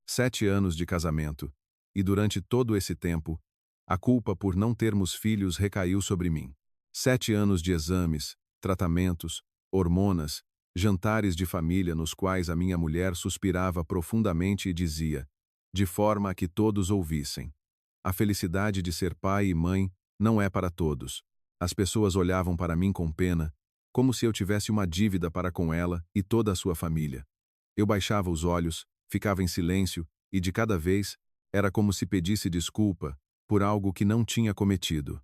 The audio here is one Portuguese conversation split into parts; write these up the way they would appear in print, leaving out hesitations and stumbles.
7 anos de casamento, e durante todo esse tempo, a culpa por não termos filhos recaiu sobre mim. 7 anos de exames, tratamentos, hormonas, jantares de família nos quais a minha mulher suspirava profundamente e dizia, de forma a que todos ouvissem: a felicidade de ser pai e mãe não é para todos. As pessoas olhavam para mim com pena, como se eu tivesse uma dívida para com ela e toda a sua família. Eu baixava os olhos, ficava em silêncio, e de cada vez, era como se pedisse desculpa por algo que não tinha cometido.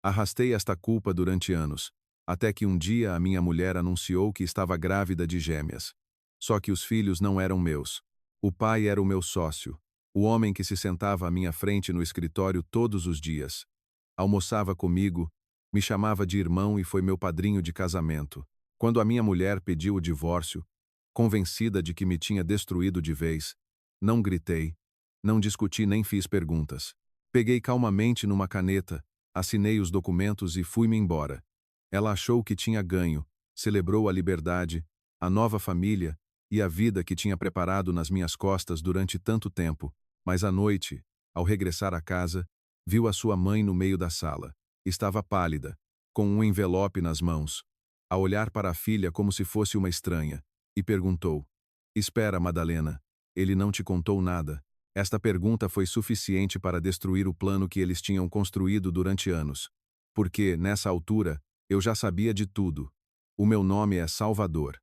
Arrastei esta culpa durante anos, até que um dia a minha mulher anunciou que estava grávida de gêmeas. Só que os filhos não eram meus. O pai era o meu sócio, o homem que se sentava à minha frente no escritório todos os dias. Almoçava comigo, me chamava de irmão e foi meu padrinho de casamento. Quando a minha mulher pediu o divórcio, convencida de que me tinha destruído de vez, não gritei, não discuti nem fiz perguntas. Peguei calmamente numa caneta, assinei os documentos e fui-me embora. Ela achou que tinha ganho, celebrou a liberdade, a nova família e a vida que tinha preparado nas minhas costas durante tanto tempo, mas à noite, ao regressar à casa, viu a sua mãe no meio da sala. Estava pálida, com um envelope nas mãos, a olhar para a filha como se fosse uma estranha, e perguntou: Espera, Madalena, ele não te contou nada? Esta pergunta foi suficiente para destruir o plano que eles tinham construído durante anos. Porque, nessa altura, eu já sabia de tudo. O meu nome é Salvador.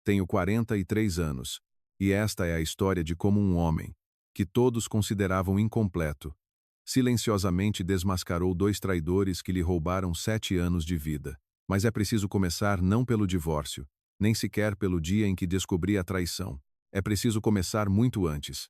Tenho 43 anos. E esta é a história de como um homem, que todos consideravam incompleto, silenciosamente desmascarou 2 traidores que lhe roubaram 7 anos de vida. Mas é preciso começar não pelo divórcio, nem sequer pelo dia em que descobri a traição. É preciso começar muito antes.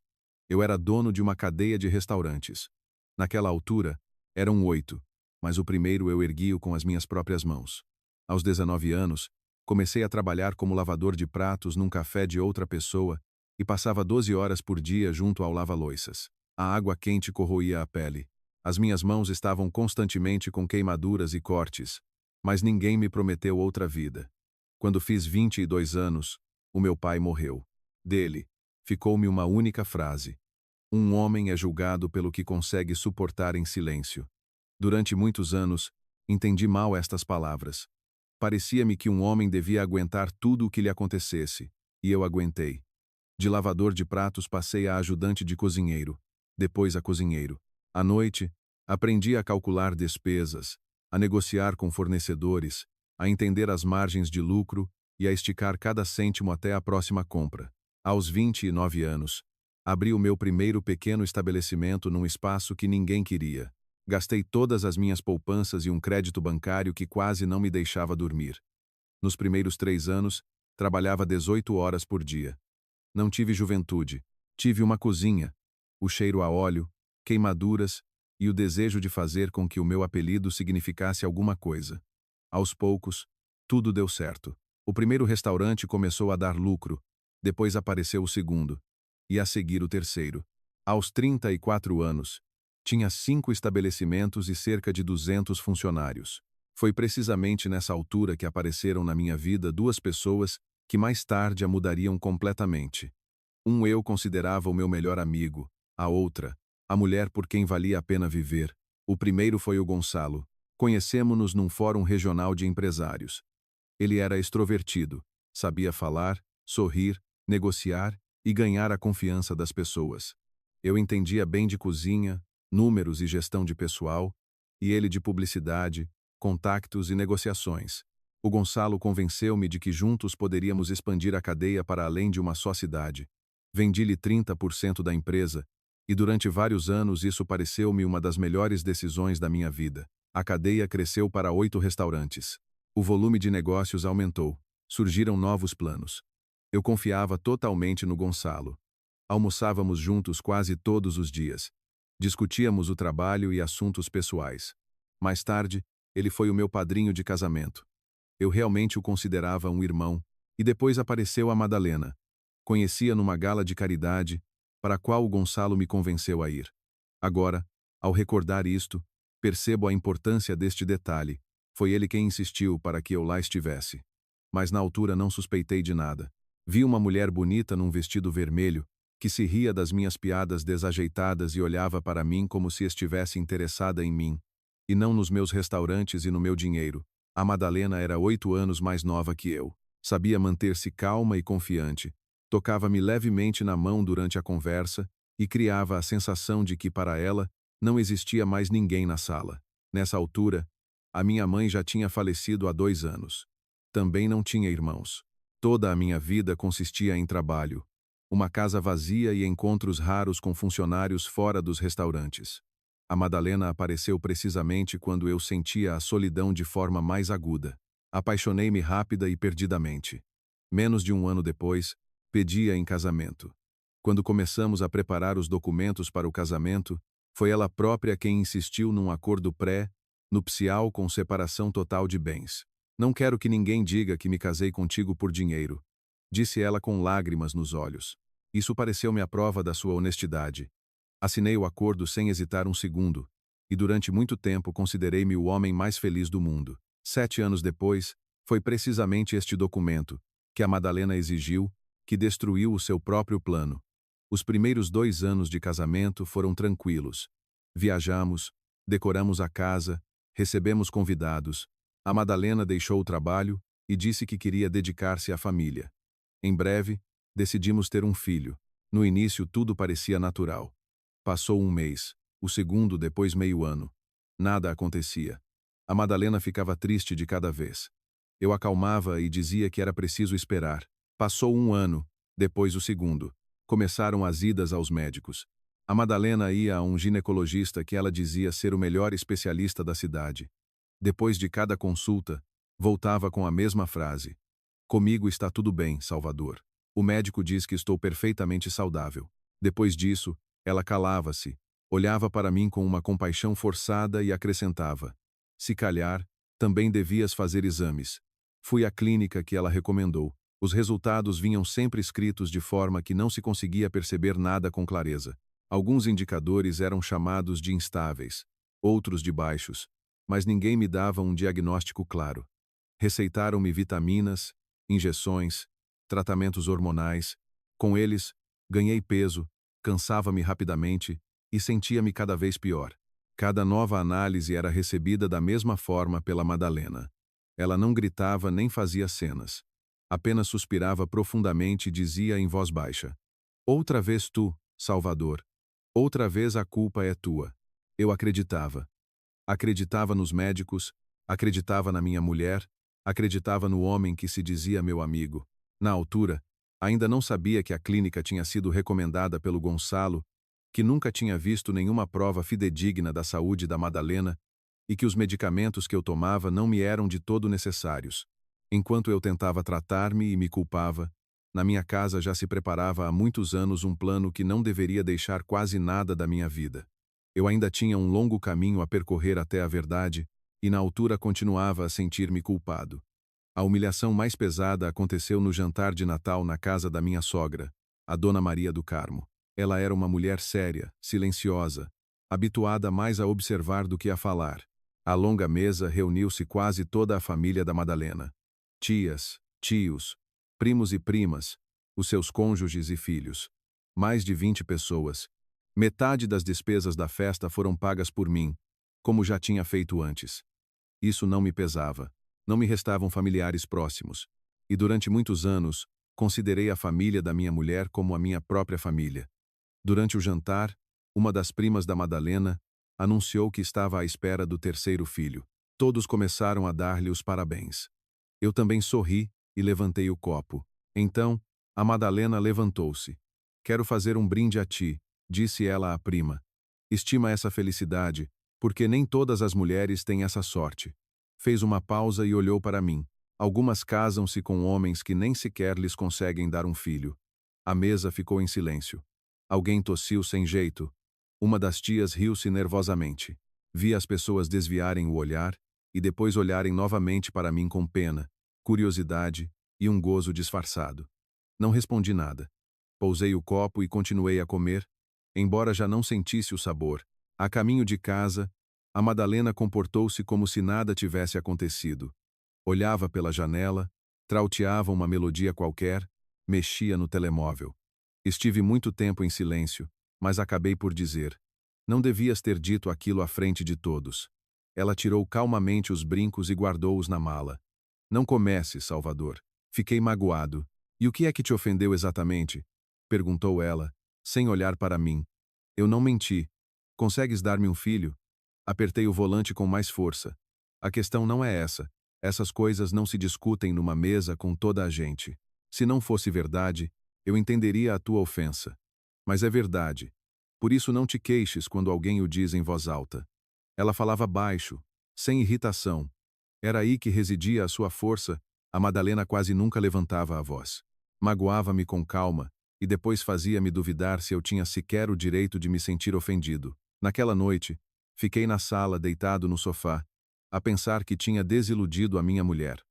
Eu era dono de uma cadeia de restaurantes. Naquela altura, eram 8, mas o primeiro eu ergui-o com as minhas próprias mãos. Aos 19 anos, comecei a trabalhar como lavador de pratos num café de outra pessoa e passava 12 horas por dia junto ao lava-loiças. A água quente corroía a pele. As minhas mãos estavam constantemente com queimaduras e cortes, mas ninguém me prometeu outra vida. Quando fiz 22 anos, o meu pai morreu. Dele, ficou-me uma única frase: um homem é julgado pelo que consegue suportar em silêncio. Durante muitos anos, entendi mal estas palavras. Parecia-me que um homem devia aguentar tudo o que lhe acontecesse, e eu aguentei. De lavador de pratos passei a ajudante de cozinheiro, depois a cozinheiro. À noite, aprendi a calcular despesas, a negociar com fornecedores, a entender as margens de lucro e a esticar cada cêntimo até a próxima compra. Aos 29 anos, abri o meu primeiro pequeno estabelecimento num espaço que ninguém queria. Gastei todas as minhas poupanças e um crédito bancário que quase não me deixava dormir. Nos primeiros 3 anos, trabalhava 18 horas por dia. Não tive juventude. Tive uma cozinha, o cheiro a óleo, queimaduras e o desejo de fazer com que o meu apelido significasse alguma coisa. Aos poucos, tudo deu certo. O primeiro restaurante começou a dar lucro, depois apareceu o segundo, e a seguir o terceiro. Aos 34 anos, tinha 5 estabelecimentos e cerca de 200 funcionários. Foi precisamente nessa altura que apareceram na minha vida 2 pessoas que mais tarde a mudariam completamente. Um eu considerava o meu melhor amigo, a outra, a mulher por quem valia a pena viver. O primeiro foi o Gonçalo. Conhecemo-nos num fórum regional de empresários. Ele era extrovertido, sabia falar, sorrir, negociar e ganhar a confiança das pessoas. Eu entendia bem de cozinha, números e gestão de pessoal, e ele de publicidade, contactos e negociações. O Gonçalo convenceu-me de que juntos poderíamos expandir a cadeia para além de uma só cidade. Vendi-lhe 30% da empresa, e durante vários anos isso pareceu-me uma das melhores decisões da minha vida. A cadeia cresceu para 8 restaurantes. O volume de negócios aumentou. Surgiram novos planos. Eu confiava totalmente no Gonçalo. Almoçávamos juntos quase todos os dias. Discutíamos o trabalho e assuntos pessoais. Mais tarde, ele foi o meu padrinho de casamento. Eu realmente o considerava um irmão, e depois apareceu a Madalena. Conhecia numa gala de caridade, para a qual o Gonçalo me convenceu a ir. Agora, ao recordar isto, percebo a importância deste detalhe. Foi ele quem insistiu para que eu lá estivesse. Mas na altura não suspeitei de nada. Vi uma mulher bonita num vestido vermelho, que se ria das minhas piadas desajeitadas e olhava para mim como se estivesse interessada em mim, e não nos meus restaurantes e no meu dinheiro. A Madalena era 8 anos mais nova que eu. Sabia manter-se calma e confiante. Tocava-me levemente na mão durante a conversa e criava a sensação de que, para ela, não existia mais ninguém na sala. Nessa altura, a minha mãe já tinha falecido há 2 anos. Também não tinha irmãos. Toda a minha vida consistia em trabalho. Uma casa vazia e encontros raros com funcionários fora dos restaurantes. A Madalena apareceu precisamente quando eu sentia a solidão de forma mais aguda. Apaixonei-me rápida e perdidamente. Menos de 1 ano depois, pedi-a em casamento. Quando começamos a preparar os documentos para o casamento, foi ela própria quem insistiu num acordo pré-nupcial com separação total de bens. Não quero que ninguém diga que me casei contigo por dinheiro, disse ela com lágrimas nos olhos. Isso pareceu-me a prova da sua honestidade. Assinei o acordo sem hesitar um segundo, e durante muito tempo considerei-me o homem mais feliz do mundo. 7 anos depois, foi precisamente este documento, que a Madalena exigiu, que destruiu o seu próprio plano. Os primeiros 2 anos de casamento foram tranquilos. Viajamos, decoramos a casa, recebemos convidados. A Madalena deixou o trabalho e disse que queria dedicar-se à família. Em breve, decidimos ter um filho. No início, tudo parecia natural. Passou 1 mês, o segundo depois meio ano. Nada acontecia. A Madalena ficava triste de cada vez. Eu acalmava e dizia que era preciso esperar. Passou 1 ano, depois o segundo. Começaram as idas aos médicos. A Madalena ia a um ginecologista que ela dizia ser o melhor especialista da cidade. Depois de cada consulta, voltava com a mesma frase: "Comigo está tudo bem, Salvador. O médico diz que estou perfeitamente saudável." Depois disso, ela calava-se, olhava para mim com uma compaixão forçada e acrescentava: "Se calhar, também devias fazer exames." Fui à clínica que ela recomendou. Os resultados vinham sempre escritos de forma que não se conseguia perceber nada com clareza. Alguns indicadores eram chamados de instáveis, outros de baixos, mas ninguém me dava um diagnóstico claro. Receitaram-me vitaminas, injeções, tratamentos hormonais. Com eles, ganhei peso, cansava-me rapidamente e sentia-me cada vez pior. Cada nova análise era recebida da mesma forma pela Madalena. Ela não gritava nem fazia cenas. Apenas suspirava profundamente e dizia em voz baixa: "Outra vez tu, Salvador. Outra vez a culpa é tua." Eu acreditava. Acreditava nos médicos, acreditava na minha mulher, acreditava no homem que se dizia meu amigo. Na altura, ainda não sabia que a clínica tinha sido recomendada pelo Gonçalo, que nunca tinha visto nenhuma prova fidedigna da saúde da Madalena e que os medicamentos que eu tomava não me eram de todo necessários. Enquanto eu tentava tratar-me e me culpava, na minha casa já se preparava há muitos anos um plano que não deveria deixar quase nada da minha vida. Eu ainda tinha um longo caminho a percorrer até a verdade, e na altura continuava a sentir-me culpado. A humilhação mais pesada aconteceu no jantar de Natal na casa da minha sogra, a Dona Maria do Carmo. Ela era uma mulher séria, silenciosa, habituada mais a observar do que a falar. À longa mesa reuniu-se quase toda a família da Madalena. Tias, tios, primos e primas, os seus cônjuges e filhos. Mais de 20 pessoas. Metade das despesas da festa foram pagas por mim, como já tinha feito antes. Isso não me pesava. Não me restavam familiares próximos. E durante muitos anos, considerei a família da minha mulher como a minha própria família. Durante o jantar, uma das primas da Madalena anunciou que estava à espera do terceiro filho. Todos começaram a dar-lhe os parabéns. Eu também sorri e levantei o copo. Então, a Madalena levantou-se. "Quero fazer um brinde a ti", disse ela à prima. "Estima essa felicidade, porque nem todas as mulheres têm essa sorte." Fez uma pausa e olhou para mim. "Algumas casam-se com homens que nem sequer lhes conseguem dar um filho." A mesa ficou em silêncio. Alguém tossiu sem jeito. Uma das tias riu-se nervosamente. Vi as pessoas desviarem o olhar e depois olharem novamente para mim com pena, curiosidade e um gozo disfarçado. Não respondi nada. Pousei o copo e continuei a comer, embora já não sentisse o sabor. A caminho de casa, a Madalena comportou-se como se nada tivesse acontecido. Olhava pela janela, trauteava uma melodia qualquer, mexia no telemóvel. Estive muito tempo em silêncio, mas acabei por dizer: não devias ter dito aquilo à frente de todos. Ela tirou calmamente os brincos e guardou-os na mala. Não comece, Salvador. Fiquei magoado. E o que é que te ofendeu exatamente? Perguntou ela, sem olhar para mim. Eu não menti. Consegues dar-me um filho? Apertei o volante com mais força. A questão não é essa. Essas coisas não se discutem numa mesa com toda a gente. Se não fosse verdade, eu entenderia a tua ofensa. Mas é verdade. Por isso não te queixes quando alguém o diz em voz alta. Ela falava baixo, sem irritação. Era aí que residia a sua força. A Madalena quase nunca levantava a voz. Magoava-me com calma, e depois fazia-me duvidar se eu tinha sequer o direito de me sentir ofendido. Naquela noite, fiquei na sala deitado no sofá, a pensar que tinha desiludido a minha mulher.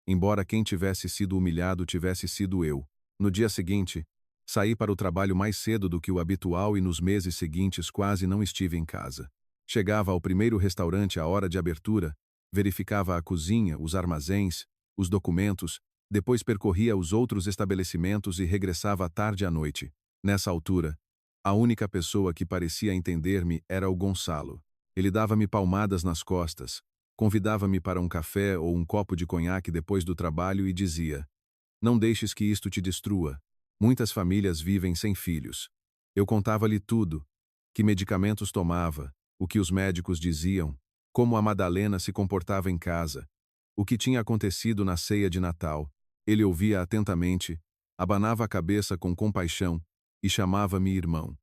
Embora quem tivesse sido humilhado tivesse sido eu. No dia seguinte, saí para o trabalho mais cedo do que o habitual e nos meses seguintes quase não estive em casa. Chegava ao primeiro restaurante à hora de abertura, verificava a cozinha, os armazéns, os documentos, depois percorria os outros estabelecimentos e regressava à tarde à noite. Nessa altura, a única pessoa que parecia entender-me era o Gonçalo. Ele dava-me palmadas nas costas, convidava-me para um café ou um copo de conhaque depois do trabalho e dizia: não deixes que isto te destrua. Muitas famílias vivem sem filhos. Eu contava-lhe tudo: que medicamentos tomava, o que os médicos diziam, como a Madalena se comportava em casa, o que tinha acontecido na ceia de Natal. Ele ouvia atentamente, abanava a cabeça com compaixão e chamava-me irmão.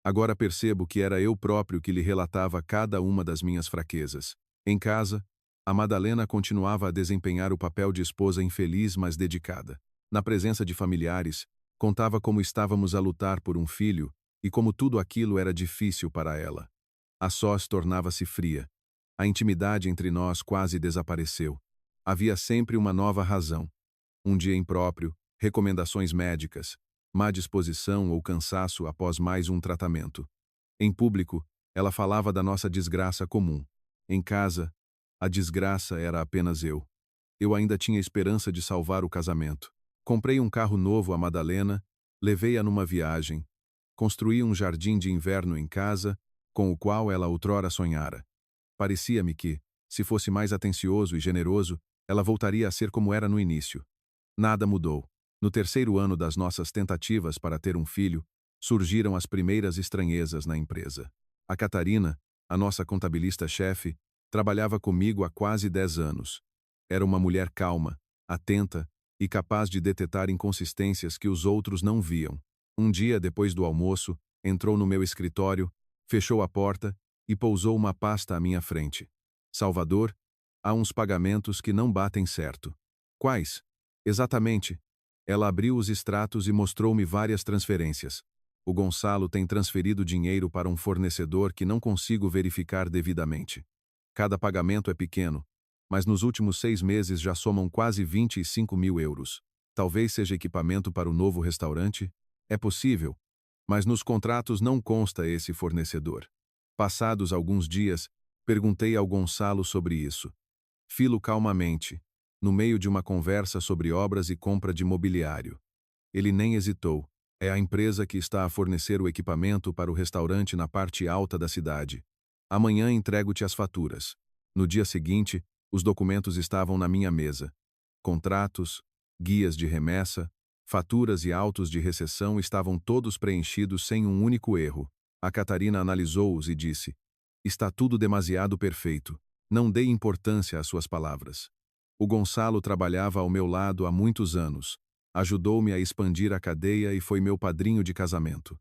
Agora percebo que era eu próprio que lhe relatava cada uma das minhas fraquezas. Em casa, a Madalena continuava a desempenhar o papel de esposa infeliz, mas dedicada. Na presença de familiares, contava como estávamos a lutar por um filho e como tudo aquilo era difícil para ela. A sós tornava-se fria. A intimidade entre nós quase desapareceu. Havia sempre uma nova razão. Um dia impróprio, recomendações médicas, má disposição ou cansaço após mais um tratamento. Em público, ela falava da nossa desgraça comum. Em casa, a desgraça era apenas eu. Eu ainda tinha esperança de salvar o casamento. Comprei um carro novo à Madalena, levei-a numa viagem, construí um jardim de inverno em casa, com o qual ela outrora sonhara. Parecia-me que, se fosse mais atencioso e generoso, ela voltaria a ser como era no início. Nada mudou. No terceiro ano das nossas tentativas para ter um filho, surgiram as primeiras estranhezas na empresa. A Catarina, a nossa contabilista-chefe, trabalhava comigo há quase 10 anos. Era uma mulher calma, atenta e capaz de detectar inconsistências que os outros não viam. Um dia, depois do almoço, entrou no meu escritório, fechou a porta e pousou uma pasta à minha frente. Salvador, há uns pagamentos que não batem certo. Quais? Exatamente. Ela abriu os extratos e mostrou-me várias transferências. O Gonçalo tem transferido dinheiro para um fornecedor que não consigo verificar devidamente. Cada pagamento é pequeno, mas nos últimos 6 meses já somam quase 25 mil euros. Talvez seja equipamento para o novo restaurante? É possível, mas nos contratos não consta esse fornecedor. Passados alguns dias, perguntei ao Gonçalo sobre isso. Filo calmamente, no meio de uma conversa sobre obras e compra de mobiliário. Ele nem hesitou. É a empresa que está a fornecer o equipamento para o restaurante na parte alta da cidade. Amanhã entrego-te as faturas. No dia seguinte, os documentos estavam na minha mesa. Contratos, guias de remessa, faturas e autos de recepção estavam todos preenchidos sem um único erro. A Catarina analisou-os e disse: está tudo demasiado perfeito. Não dei importância às suas palavras. O Gonçalo trabalhava ao meu lado há muitos anos. Ajudou-me a expandir a cadeia e foi meu padrinho de casamento.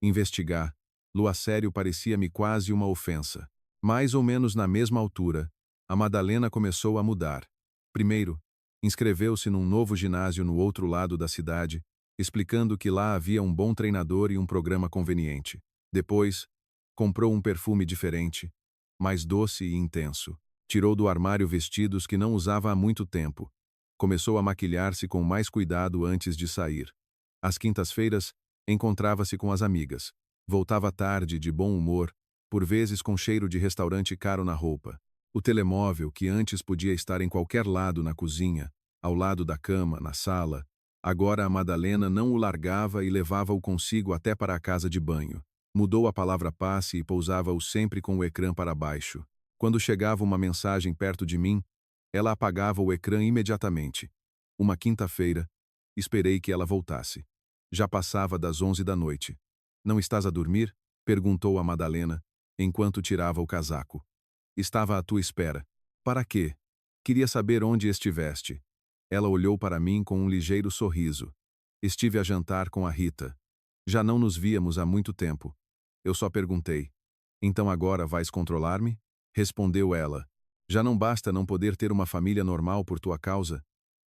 Investigar, Luacério parecia-me quase uma ofensa. Mais ou menos na mesma altura, a Madalena começou a mudar. Primeiro, inscreveu-se num novo ginásio no outro lado da cidade, explicando que lá havia um bom treinador e um programa conveniente. Depois, comprou um perfume diferente, mais doce e intenso. Tirou do armário vestidos que não usava há muito tempo. Começou a maquilhar-se com mais cuidado antes de sair. Às quintas-feiras, encontrava-se com as amigas. Voltava tarde, de bom humor, por vezes com cheiro de restaurante caro na roupa. O telemóvel, que antes podia estar em qualquer lado na cozinha, ao lado da cama, na sala, Agora a Madalena não o largava e levava-o consigo até para a casa de banho. Mudou a palavra passe e pousava-o sempre com o ecrã para baixo. Quando chegava uma mensagem perto de mim, ela apagava o ecrã imediatamente. Uma quinta-feira, esperei que ela voltasse. Já passava das 11 da noite. Não estás a dormir? Perguntou a Madalena, enquanto tirava o casaco. Estava à tua espera. Para quê? Queria saber onde estiveste. Ela olhou para mim com um ligeiro sorriso. Estive a jantar com a Rita. Já não nos víamos há muito tempo. Eu só perguntei. Então agora vais controlar-me? Respondeu ela. Já não basta não poder ter uma família normal por tua causa?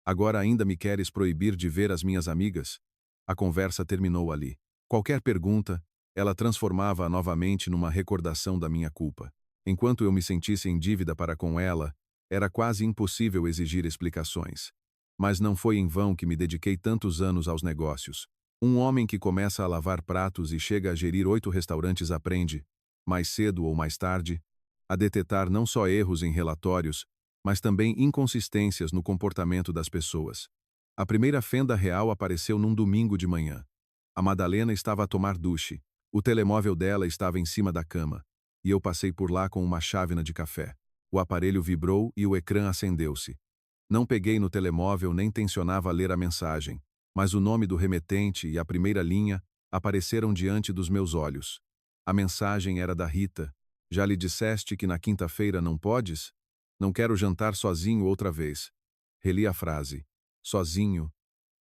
Agora ainda me queres proibir de ver as minhas amigas? A conversa terminou ali. Qualquer pergunta, ela transformava-a novamente numa recordação da minha culpa. Enquanto eu me sentisse em dívida para com ela, era quase impossível exigir explicações. Mas não foi em vão que me dediquei tantos anos aos negócios. Um homem que começa a lavar pratos e chega a gerir 8 restaurantes aprende, mais cedo ou mais tarde, a detectar não só erros em relatórios, mas também inconsistências no comportamento das pessoas. A primeira fenda real apareceu num domingo de manhã. A Madalena estava a tomar duche. O telemóvel dela estava em cima da cama, e eu passei por lá com uma chávena de café. O aparelho vibrou e o ecrã acendeu-se. Não peguei no telemóvel nem tencionava ler a mensagem, mas o nome do remetente e a primeira linha apareceram diante dos meus olhos. A mensagem era da Rita. Já lhe disseste que na quinta-feira não podes? Não quero jantar sozinho outra vez. Reli a frase. Sozinho,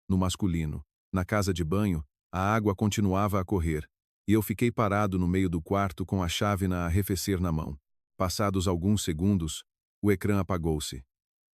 no masculino. Na casa de banho, a água continuava a correr, e eu fiquei parado no meio do quarto com a chávena a arrefecer na mão. Passados alguns segundos, o ecrã apagou-se.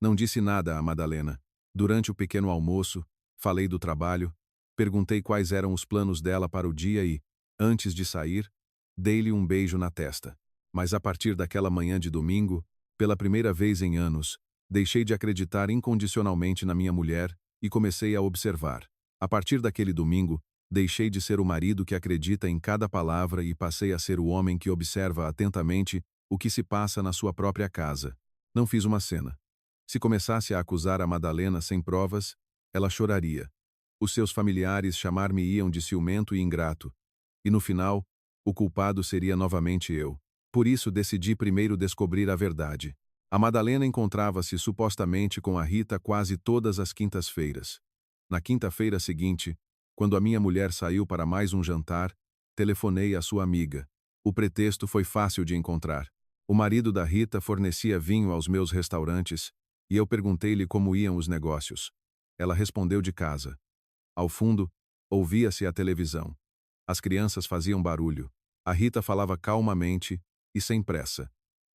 Não disse nada a Madalena. Durante o pequeno almoço, falei do trabalho, perguntei quais eram os planos dela para o dia e, antes de sair, dei-lhe um beijo na testa. Mas a partir daquela manhã de domingo, pela primeira vez em anos, deixei de acreditar incondicionalmente na minha mulher e comecei a observar. A partir daquele domingo, deixei de ser o marido que acredita em cada palavra e passei a ser o homem que observa atentamente o que se passa na sua própria casa. Não fiz uma cena. Se começasse a acusar a Madalena sem provas, ela choraria. Os seus familiares chamar-me-iam de ciumento e ingrato. E no final, o culpado seria novamente eu. Por isso decidi primeiro descobrir a verdade. A Madalena encontrava-se supostamente com a Rita quase todas as quintas-feiras. Na quinta-feira seguinte, quando a minha mulher saiu para mais um jantar, telefonei à sua amiga. O pretexto foi fácil de encontrar. O marido da Rita fornecia vinho aos meus restaurantes, e eu perguntei-lhe como iam os negócios. Ela respondeu de casa. Ao fundo, ouvia-se a televisão. As crianças faziam barulho. A Rita falava calmamente e sem pressa.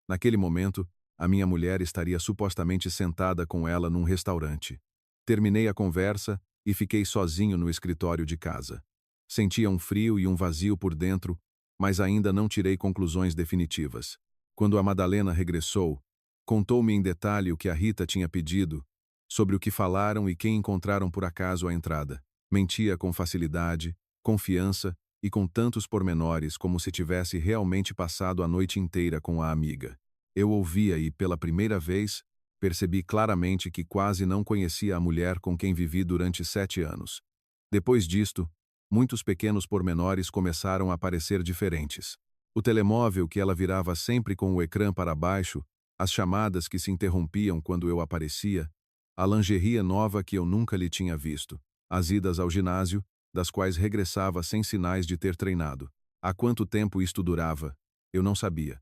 Naquele momento, a minha mulher estaria supostamente sentada com ela num restaurante. Terminei a conversa e fiquei sozinho no escritório de casa. Sentia um frio e um vazio por dentro, mas ainda não tirei conclusões definitivas. Quando a Madalena regressou, contou-me em detalhe o que a Rita tinha pedido, sobre o que falaram e quem encontraram por acaso à entrada. Mentia com facilidade, confiança e com tantos pormenores como se tivesse realmente passado a noite inteira com a amiga. Eu ouvia e, pela primeira vez, percebi claramente que quase não conhecia a mulher com quem vivi durante 7 anos. Depois disto, muitos pequenos pormenores começaram a parecer diferentes. O telemóvel que ela virava sempre com o ecrã para baixo, as chamadas que se interrompiam quando eu aparecia, a lingerie nova que eu nunca lhe tinha visto, as idas ao ginásio, das quais regressava sem sinais de ter treinado. Há quanto tempo isto durava? Eu não sabia.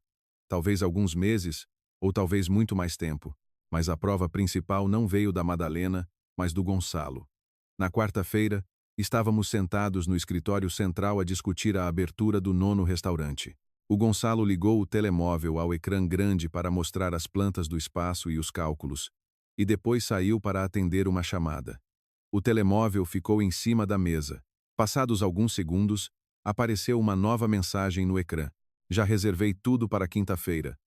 Talvez alguns meses, ou talvez muito mais tempo, mas a prova principal não veio da Madalena, mas do Gonçalo. Na quarta-feira, estávamos sentados no escritório central a discutir a abertura do 9º restaurante. O Gonçalo ligou o telemóvel ao ecrã grande para mostrar as plantas do espaço e os cálculos, e depois saiu para atender uma chamada. O telemóvel ficou em cima da mesa. Passados alguns segundos, apareceu uma nova mensagem no ecrã. Já reservei tudo para quinta-feira.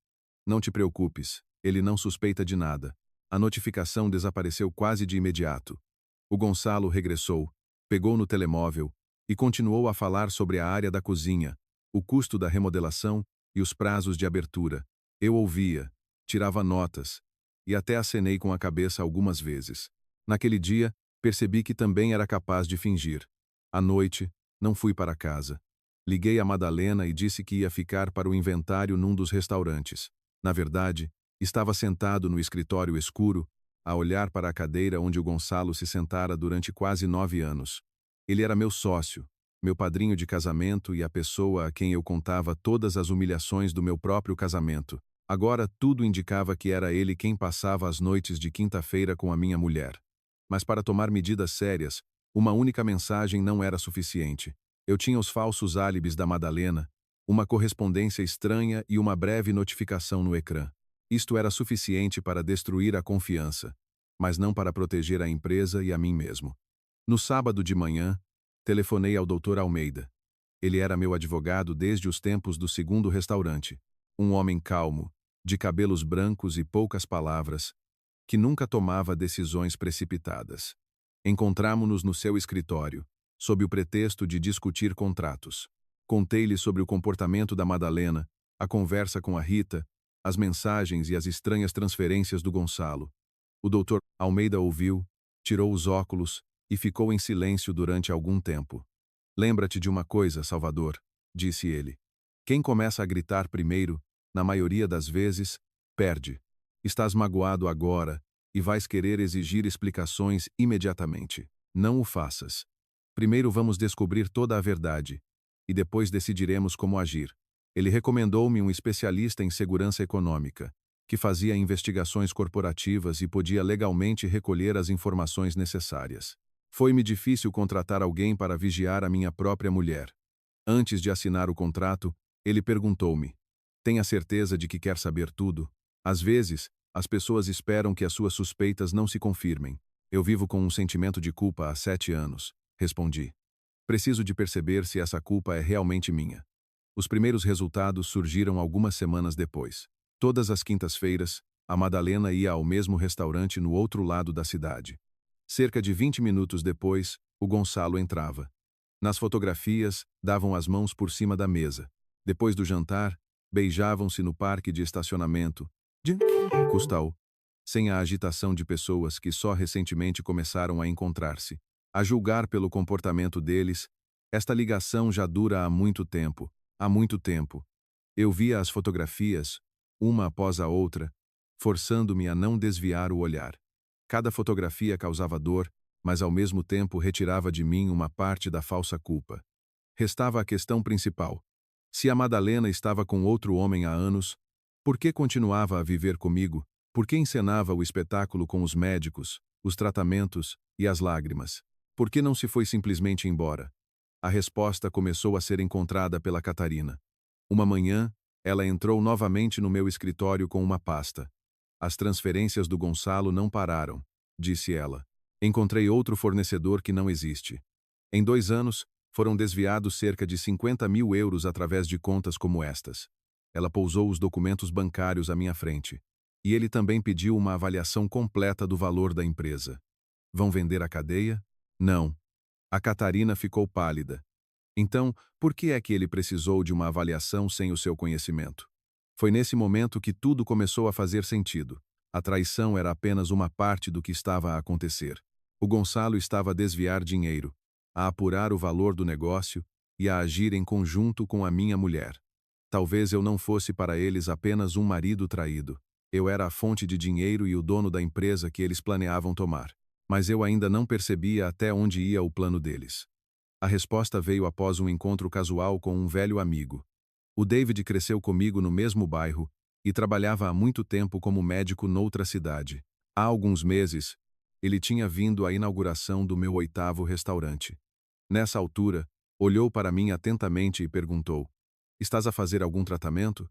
Não te preocupes, ele não suspeita de nada. A notificação desapareceu quase de imediato. O Gonçalo regressou, pegou no telemóvel e continuou a falar sobre a área da cozinha, o custo da remodelação e os prazos de abertura. Eu ouvia, tirava notas e até acenei com a cabeça algumas vezes. Naquele dia, Percebi que também era capaz de fingir. À noite, não fui para casa. Liguei a Madalena e disse que ia ficar para o inventário num dos restaurantes. Na verdade, estava sentado no escritório escuro, a olhar para a cadeira onde o Gonçalo se sentara durante quase 9 anos. Ele era meu sócio, meu padrinho de casamento e a pessoa a quem eu contava todas as humilhações do meu próprio casamento. Agora tudo indicava que era ele quem passava as noites de quinta-feira com a minha mulher. Mas para tomar medidas sérias, uma única mensagem não era suficiente. Eu tinha os falsos álibis da Madalena, uma correspondência estranha e uma breve notificação no ecrã. Isto era suficiente para destruir a confiança, mas não para proteger a empresa e a mim mesmo. No sábado de manhã, telefonei ao Dr. Almeida. Ele era meu advogado desde os tempos do segundo restaurante. Um homem calmo, de cabelos brancos e poucas palavras, que nunca tomava decisões precipitadas. Encontramo-nos no seu escritório, sob o pretexto de discutir contratos. Contei-lhe sobre o comportamento da Madalena, a conversa com a Rita, as mensagens e as estranhas transferências do Gonçalo. O doutor Almeida ouviu, tirou os óculos e ficou em silêncio durante algum tempo. Lembra-te de uma coisa, Salvador, disse ele. Quem começa a gritar primeiro, na maioria das vezes, perde. Estás magoado agora e vais querer exigir explicações imediatamente. Não o faças. Primeiro vamos descobrir toda a verdade e depois decidiremos como agir. Ele recomendou-me um especialista em segurança econômica, que fazia investigações corporativas e podia legalmente recolher as informações necessárias. Foi-me difícil contratar alguém para vigiar a minha própria mulher. Antes de assinar o contrato, ele perguntou-me: "Tem a certeza de que quer saber tudo? Às vezes, as pessoas esperam que as suas suspeitas não se confirmem. Eu vivo com um sentimento de culpa há 7 anos", respondi. "Preciso de perceber se essa culpa é realmente minha." Os primeiros resultados surgiram algumas semanas depois. Todas as quintas-feiras, a Madalena ia ao mesmo restaurante no outro lado da cidade. Cerca de 20 minutos depois, o Gonçalo entrava. Nas fotografias, davam as mãos por cima da mesa. Depois do jantar, beijavam-se no parque de estacionamento de Custal, sem a agitação de pessoas que só recentemente começaram a encontrar-se. A julgar pelo comportamento deles, esta ligação já dura há muito tempo. Há muito tempo. Eu via as fotografias, uma após a outra, forçando-me a não desviar o olhar. Cada fotografia causava dor, mas ao mesmo tempo retirava de mim uma parte da falsa culpa. Restava a questão principal. Se a Madalena estava com outro homem há anos, por que continuava a viver comigo? Por que encenava o espetáculo com os médicos, os tratamentos e as lágrimas? Por que não se foi simplesmente embora? A resposta começou a ser encontrada pela Catarina. Uma manhã, ela entrou novamente no meu escritório com uma pasta. "As transferências do Gonçalo não pararam", disse ela. "Encontrei outro fornecedor que não existe. Em 2 anos, foram desviados cerca de 50 mil euros através de contas como estas." Ela pousou os documentos bancários à minha frente. "E ele também pediu uma avaliação completa do valor da empresa." "Vão vender a cadeia?" "Não." A Catarina ficou pálida. "Então, por que é que ele precisou de uma avaliação sem o seu conhecimento?" Foi nesse momento que tudo começou a fazer sentido. A traição era apenas uma parte do que estava a acontecer. O Gonçalo estava a desviar dinheiro, a apurar o valor do negócio e a agir em conjunto com a minha mulher. Talvez eu não fosse para eles apenas um marido traído. Eu era a fonte de dinheiro e o dono da empresa que eles planeavam tomar. Mas eu ainda não percebia até onde ia o plano deles. A resposta veio após um encontro casual com um velho amigo. O David cresceu comigo no mesmo bairro e trabalhava há muito tempo como médico noutra cidade. Há alguns meses, ele tinha vindo à inauguração do meu 8º restaurante. Nessa altura, olhou para mim atentamente e perguntou: "Estás a fazer algum tratamento?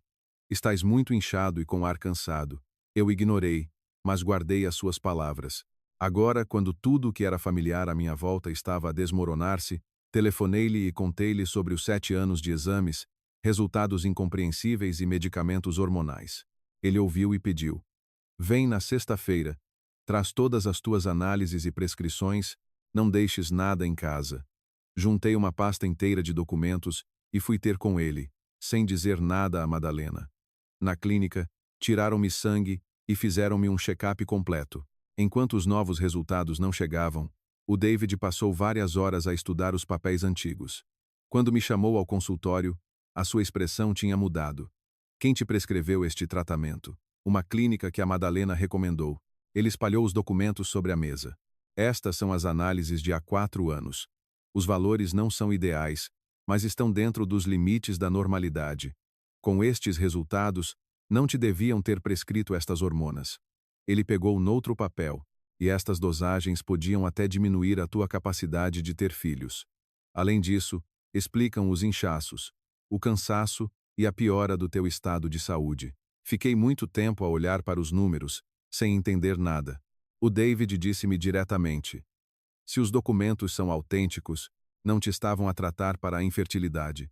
Estás muito inchado e com ar cansado." Eu ignorei, mas guardei as suas palavras. Agora, quando tudo o que era familiar à minha volta estava a desmoronar-se, telefonei-lhe e contei-lhe sobre os 7 anos de exames, resultados incompreensíveis e medicamentos hormonais. Ele ouviu e pediu: "Vem na sexta-feira. Traz todas as tuas análises e prescrições, não deixes nada em casa." Juntei uma pasta inteira de documentos e fui ter com ele, sem dizer nada a Madalena. Na clínica, tiraram-me sangue e fizeram-me um check-up completo. Enquanto os novos resultados não chegavam, O David passou várias horas a estudar os papéis antigos. Quando me chamou ao consultório, a sua expressão tinha mudado. Quem te prescreveu este tratamento? Uma clínica que a Madalena recomendou. Ele espalhou os documentos sobre a mesa. Estas são as análises de há 4 anos. Os valores não são ideais, mas estão dentro dos limites da normalidade. Com estes resultados, não te deviam ter prescrito estas hormonas. Ele pegou noutro papel, e estas dosagens podiam até diminuir a tua capacidade de ter filhos. Além disso, explicam os inchaços, o cansaço e a piora do teu estado de saúde. Fiquei muito tempo a olhar para os números, sem entender nada. O David disse-me diretamente: se os documentos são autênticos, não te estavam a tratar para a infertilidade.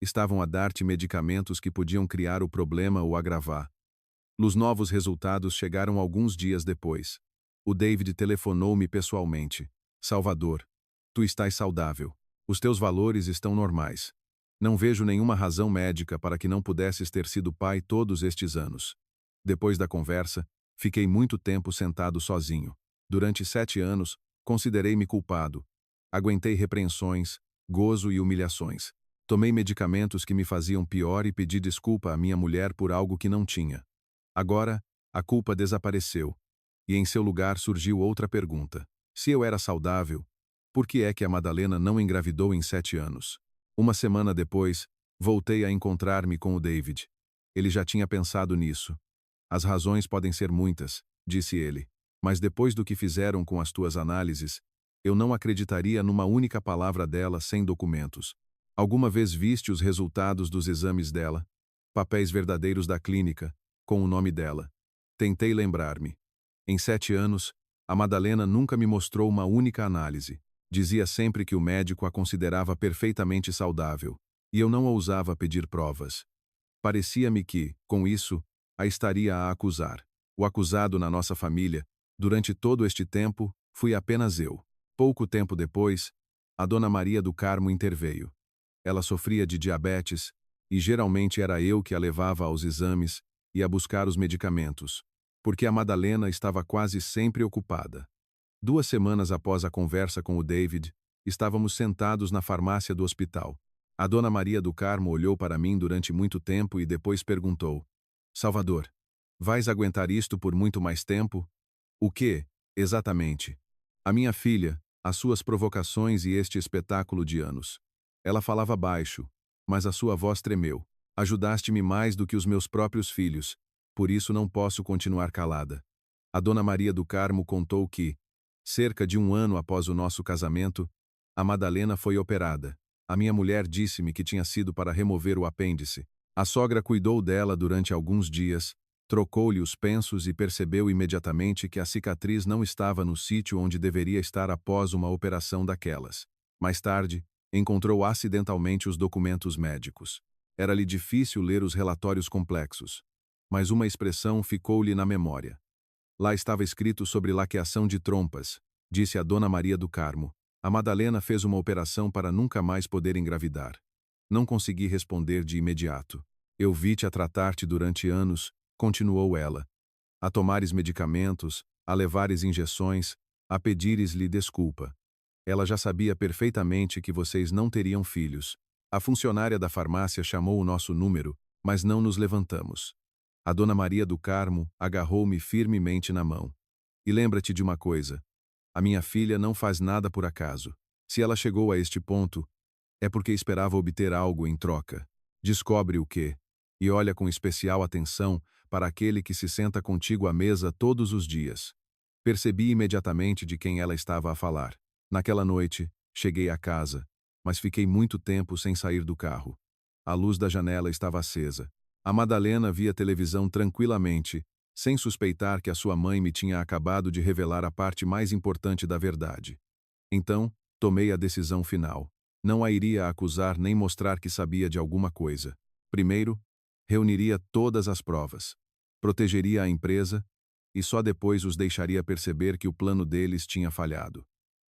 Estavam a dar-te medicamentos que podiam criar o problema ou agravar. Os novos resultados chegaram alguns dias depois. O David telefonou-me pessoalmente. Salvador, tu estás saudável. Os teus valores estão normais. Não vejo nenhuma razão médica para que não pudesses ter sido pai todos estes anos. Depois da conversa, fiquei muito tempo sentado sozinho. Durante 7 anos, considerei-me culpado. Aguentei repreensões, gozo e humilhações. Tomei medicamentos que me faziam pior e pedi desculpa à minha mulher por algo que não tinha. Agora, a culpa desapareceu. E em seu lugar surgiu outra pergunta. Se eu era saudável, por que é que a Madalena não engravidou em 7 anos? Uma semana depois, voltei a encontrar-me com o David. Ele já tinha pensado nisso. As razões podem ser muitas, disse ele, mas depois do que fizeram com as tuas análises, eu não acreditaria numa única palavra dela sem documentos. Alguma vez viste os resultados dos exames dela? Papéis verdadeiros da clínica, com o nome dela. Tentei lembrar-me. Em 7 anos, a Madalena nunca me mostrou uma única análise. Dizia sempre que o médico a considerava perfeitamente saudável, e eu não ousava pedir provas. Parecia-me que, com isso, a estaria a acusar. O acusado na nossa família, durante todo este tempo, fui apenas eu. Pouco tempo depois, a Dona Maria do Carmo interveio. Ela sofria de diabetes, e geralmente era eu que a levava aos exames e a buscar os medicamentos, porque a Madalena estava quase sempre ocupada. 2 semanas após a conversa com o David, estávamos sentados na farmácia do hospital. A Dona Maria do Carmo olhou para mim durante muito tempo e depois perguntou: Salvador, vais aguentar isto por muito mais tempo? O quê, exatamente? A minha filha, as suas provocações e este espetáculo de anos. Ela falava baixo, mas a sua voz tremeu. Ajudaste-me mais do que os meus próprios filhos, por isso não posso continuar calada. A Dona Maria do Carmo contou que, cerca de 1 ano após o nosso casamento, a Madalena foi operada. A minha mulher disse-me que tinha sido para remover o apêndice. A sogra cuidou dela durante alguns dias, trocou-lhe os pensos e percebeu imediatamente que a cicatriz não estava no sítio onde deveria estar após uma operação daquelas. Mais tarde, encontrou acidentalmente os documentos médicos. Era-lhe difícil ler os relatórios complexos, mas uma expressão ficou-lhe na memória. Lá estava escrito sobre laqueação de trompas, disse a Dona Maria do Carmo. A Madalena fez uma operação para nunca mais poder engravidar. Não consegui responder de imediato. Eu vi-te a tratar-te durante anos, continuou ela. A tomares medicamentos, a levares injeções, a pedires-lhe desculpa. Ela já sabia perfeitamente que vocês não teriam filhos. A funcionária da farmácia chamou o nosso número, mas não nos levantamos. A Dona Maria do Carmo agarrou-me firmemente na mão. E lembra-te de uma coisa. A minha filha não faz nada por acaso. Se ela chegou a este ponto, é porque esperava obter algo em troca. Descobre o quê? E olha com especial atenção para aquele que se senta contigo à mesa todos os dias. Percebi imediatamente de quem ela estava a falar. Naquela noite, cheguei à casa, mas fiquei muito tempo sem sair do carro. A luz da janela estava acesa. A Madalena via televisão tranquilamente, sem suspeitar que a sua mãe me tinha acabado de revelar a parte mais importante da verdade. Então, tomei a decisão final. Não a iria acusar nem mostrar que sabia de alguma coisa. Primeiro, reuniria todas as provas. Protegeria a empresa e só depois os deixaria perceber que o plano deles tinha falhado.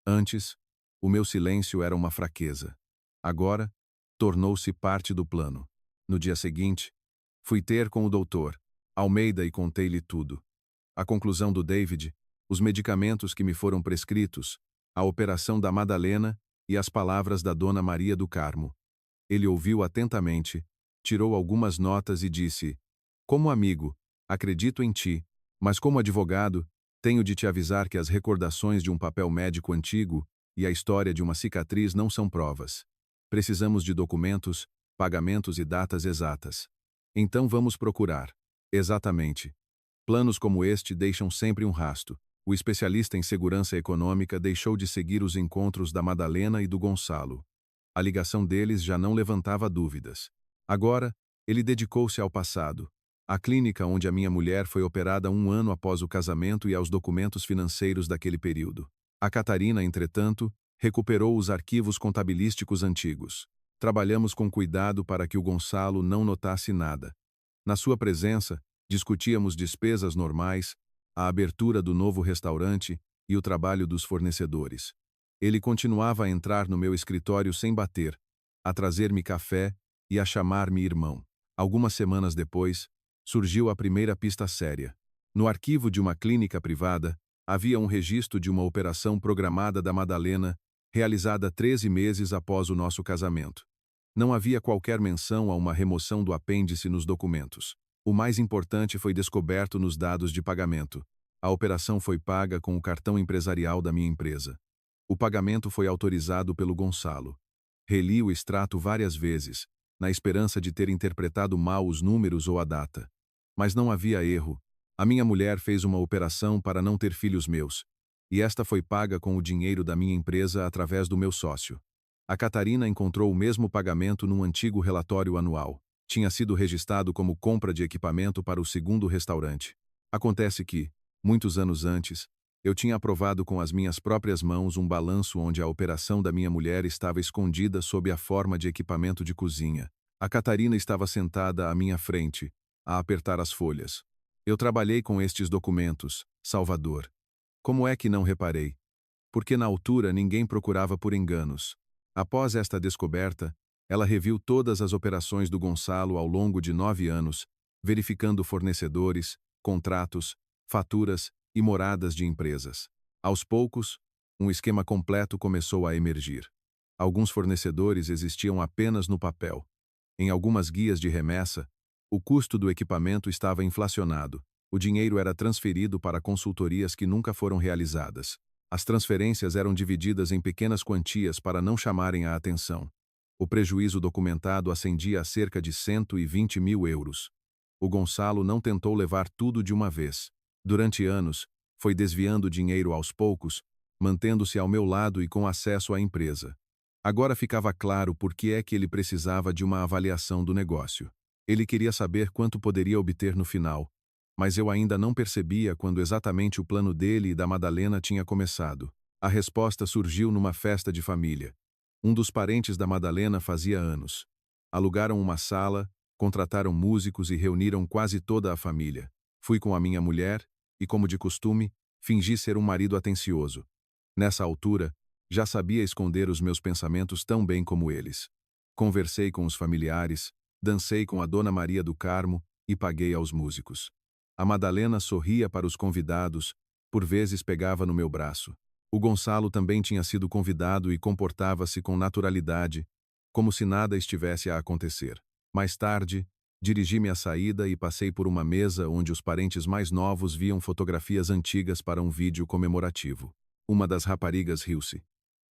Antes, o meu silêncio era uma fraqueza. Agora, tornou-se parte do plano. No dia seguinte, fui ter com o doutor Almeida e contei-lhe tudo. A conclusão do David, os medicamentos que me foram prescritos, a operação da Madalena e as palavras da Dona Maria do Carmo. Ele ouviu atentamente, tirou algumas notas e disse: Como amigo, acredito em ti, mas como advogado, tenho de te avisar que as recordações de um papel médico antigo e a história de uma cicatriz não são provas. Precisamos de documentos, pagamentos e datas exatas. Então vamos procurar. Exatamente. Planos como este deixam sempre um rasto. O especialista em segurança econômica deixou de seguir os encontros da Madalena e do Gonçalo. A ligação deles já não levantava dúvidas. Agora, ele dedicou-se ao passado, à clínica onde a minha mulher foi operada 1 ano após o casamento e aos documentos financeiros daquele período. A Catarina, entretanto, recuperou os arquivos contabilísticos antigos. Trabalhamos com cuidado para que o Gonçalo não notasse nada. Na sua presença, discutíamos despesas normais, a abertura do novo restaurante e o trabalho dos fornecedores. Ele continuava a entrar no meu escritório sem bater, a trazer-me café e a chamar-me irmão. Algumas semanas depois, surgiu a primeira pista séria. No arquivo de uma clínica privada, havia um registro de uma operação programada da Madalena, realizada 13 meses após o nosso casamento. Não havia qualquer menção a uma remoção do apêndice nos documentos. O mais importante foi descoberto nos dados de pagamento. A operação foi paga com o cartão empresarial da minha empresa. O pagamento foi autorizado pelo Gonçalo. Reli o extrato várias vezes, na esperança de ter interpretado mal os números ou a data. Mas não havia erro. A minha mulher fez uma operação para não ter filhos meus, e esta foi paga com o dinheiro da minha empresa através do meu sócio. A Catarina encontrou o mesmo pagamento num antigo relatório anual. Tinha sido registrado como compra de equipamento para o segundo restaurante. Acontece que, muitos anos antes, eu tinha aprovado com as minhas próprias mãos um balanço onde a operação da minha mulher estava escondida sob a forma de equipamento de cozinha. A Catarina estava sentada à minha frente, a apertar as folhas. Eu trabalhei com estes documentos, Salvador. Como é que não reparei? Porque na altura ninguém procurava por enganos. Após esta descoberta, ela reviu todas as operações do Gonçalo ao longo de 9 anos, verificando fornecedores, contratos, faturas e moradas de empresas. Aos poucos, um esquema completo começou a emergir. Alguns fornecedores existiam apenas no papel. Em algumas guias de remessa, o custo do equipamento estava inflacionado. O dinheiro era transferido para consultorias que nunca foram realizadas. As transferências eram divididas em pequenas quantias para não chamarem a atenção. O prejuízo documentado ascendia a cerca de 120 mil euros. O Gonçalo não tentou levar tudo de uma vez. Durante anos, foi desviando dinheiro aos poucos, mantendo-se ao meu lado e com acesso à empresa. Agora ficava claro por que é que ele precisava de uma avaliação do negócio. Ele queria saber quanto poderia obter no final, mas eu ainda não percebia quando exatamente o plano dele e da Madalena tinha começado. A resposta surgiu numa festa de família. Um dos parentes da Madalena fazia anos. Alugaram uma sala, contrataram músicos e reuniram quase toda a família. Fui com a minha mulher e, como de costume, fingi ser um marido atencioso. Nessa altura, já sabia esconder os meus pensamentos tão bem como eles. Conversei com os familiares, dancei com a Dona Maria do Carmo e paguei aos músicos. A Madalena sorria para os convidados, por vezes pegava no meu braço. O Gonçalo também tinha sido convidado e comportava-se com naturalidade, como se nada estivesse a acontecer. Mais tarde, dirigi-me à saída e passei por uma mesa onde os parentes mais novos viam fotografias antigas para um vídeo comemorativo. Uma das raparigas riu-se.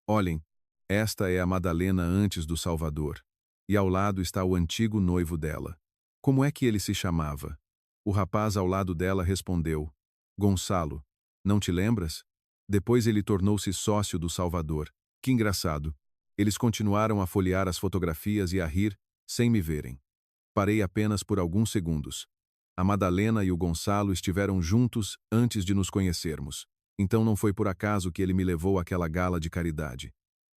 Olhem, esta é a Madalena antes do Salvador. E ao lado está o antigo noivo dela. Como é que ele se chamava? O rapaz ao lado dela respondeu: Gonçalo. Não te lembras? Depois ele tornou-se sócio do Salvador. Que engraçado. Eles continuaram a folhear as fotografias e a rir, sem me verem. Parei apenas por alguns segundos. A Madalena e o Gonçalo estiveram juntos antes de nos conhecermos. Então não foi por acaso que ele me levou àquela gala de caridade.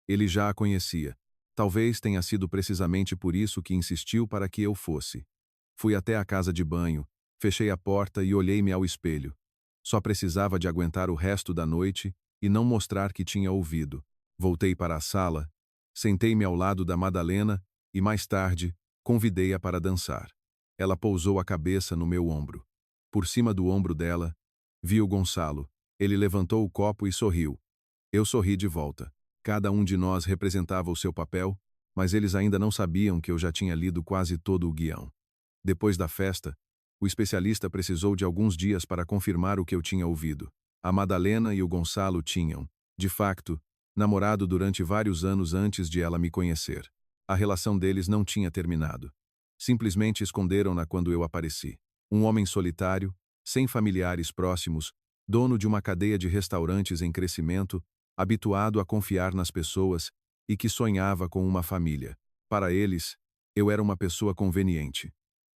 Ele já a conhecia. Talvez tenha sido precisamente por isso que insistiu para que eu fosse. Fui até a casa de banho, fechei a porta e olhei-me ao espelho. Só precisava de aguentar o resto da noite e não mostrar que tinha ouvido. Voltei para a sala, sentei-me ao lado da Madalena e, mais tarde, convidei-a para dançar. Ela pousou a cabeça no meu ombro. Por cima do ombro dela, vi o Gonçalo. Ele levantou o copo e sorriu. Eu sorri de volta. Cada um de nós representava o seu papel, mas eles ainda não sabiam que eu já tinha lido quase todo o guião. Depois da festa, o especialista precisou de alguns dias para confirmar o que eu tinha ouvido. A Madalena e o Gonçalo tinham, de facto, namorado durante vários anos antes de ela me conhecer. A relação deles não tinha terminado. Simplesmente esconderam-na quando eu apareci. Um homem solitário, sem familiares próximos, dono de uma cadeia de restaurantes em crescimento, habituado a confiar nas pessoas e que sonhava com uma família. Para eles, eu era uma pessoa conveniente.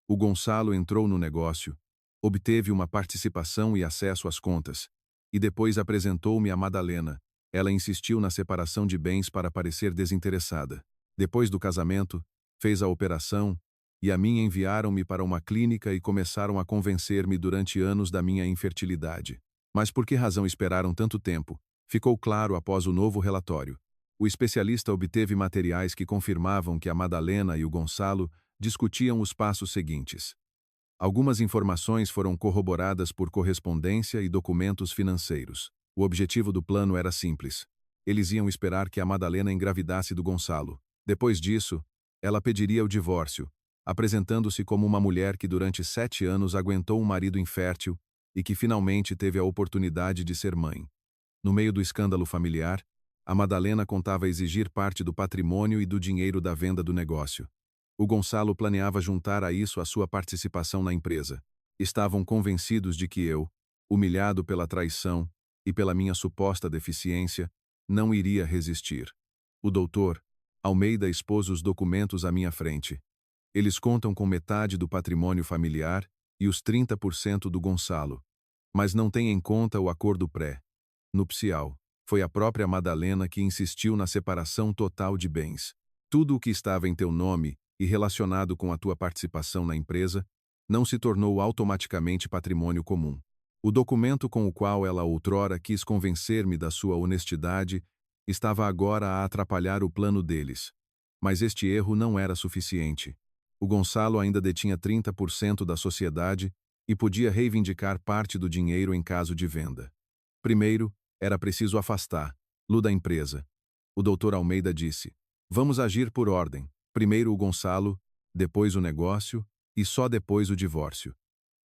O Gonçalo entrou no negócio, obteve uma participação e acesso às contas, e depois apresentou-me a Madalena. Ela insistiu na separação de bens para parecer desinteressada. Depois do casamento, fez a operação, e a mim enviaram-me para uma clínica e começaram a convencer-me durante anos da minha infertilidade. Mas por que razão esperaram tanto tempo? Ficou claro após o novo relatório. O especialista obteve materiais que confirmavam que a Madalena e o Gonçalo discutiam os passos seguintes. Algumas informações foram corroboradas por correspondência e documentos financeiros. O objetivo do plano era simples. Eles iam esperar que a Madalena engravidasse do Gonçalo. Depois disso, ela pediria o divórcio, apresentando-se como uma mulher que durante 7 anos aguentou um marido infértil e que finalmente teve a oportunidade de ser mãe. No meio do escândalo familiar, a Madalena contava exigir parte do patrimônio e do dinheiro da venda do negócio. O Gonçalo planeava juntar a isso a sua participação na empresa. Estavam convencidos de que eu, humilhado pela traição e pela minha suposta deficiência, não iria resistir. O doutor Almeida expôs os documentos à minha frente. Eles contam com metade do patrimônio familiar e os 30% do Gonçalo, mas não têm em conta o acordo pré-nupcial. Foi a própria Madalena que insistiu na separação total de bens. Tudo o que estava em teu nome e relacionado com a tua participação na empresa não se tornou automaticamente patrimônio comum. O documento com o qual ela outrora quis convencer-me da sua honestidade estava agora a atrapalhar o plano deles. Mas este erro não era suficiente. O Gonçalo ainda detinha 30% da sociedade e podia reivindicar parte do dinheiro em caso de venda. Primeiro, era preciso afastá-lo da empresa. O Dr. Almeida disse: vamos agir por ordem. Primeiro o Gonçalo, depois o negócio e só depois o divórcio.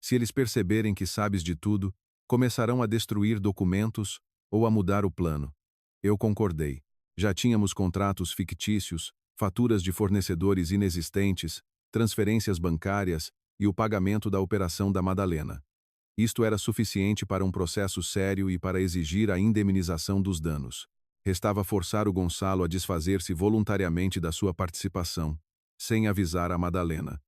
Se eles perceberem que sabes de tudo, começarão a destruir documentos ou a mudar o plano. Eu concordei. Já tínhamos contratos fictícios, faturas de fornecedores inexistentes, transferências bancárias e o pagamento da operação da Madalena. Isto era suficiente para um processo sério e para exigir a indemnização dos danos. Restava forçar o Gonçalo a desfazer-se voluntariamente da sua participação, sem avisar a Madalena.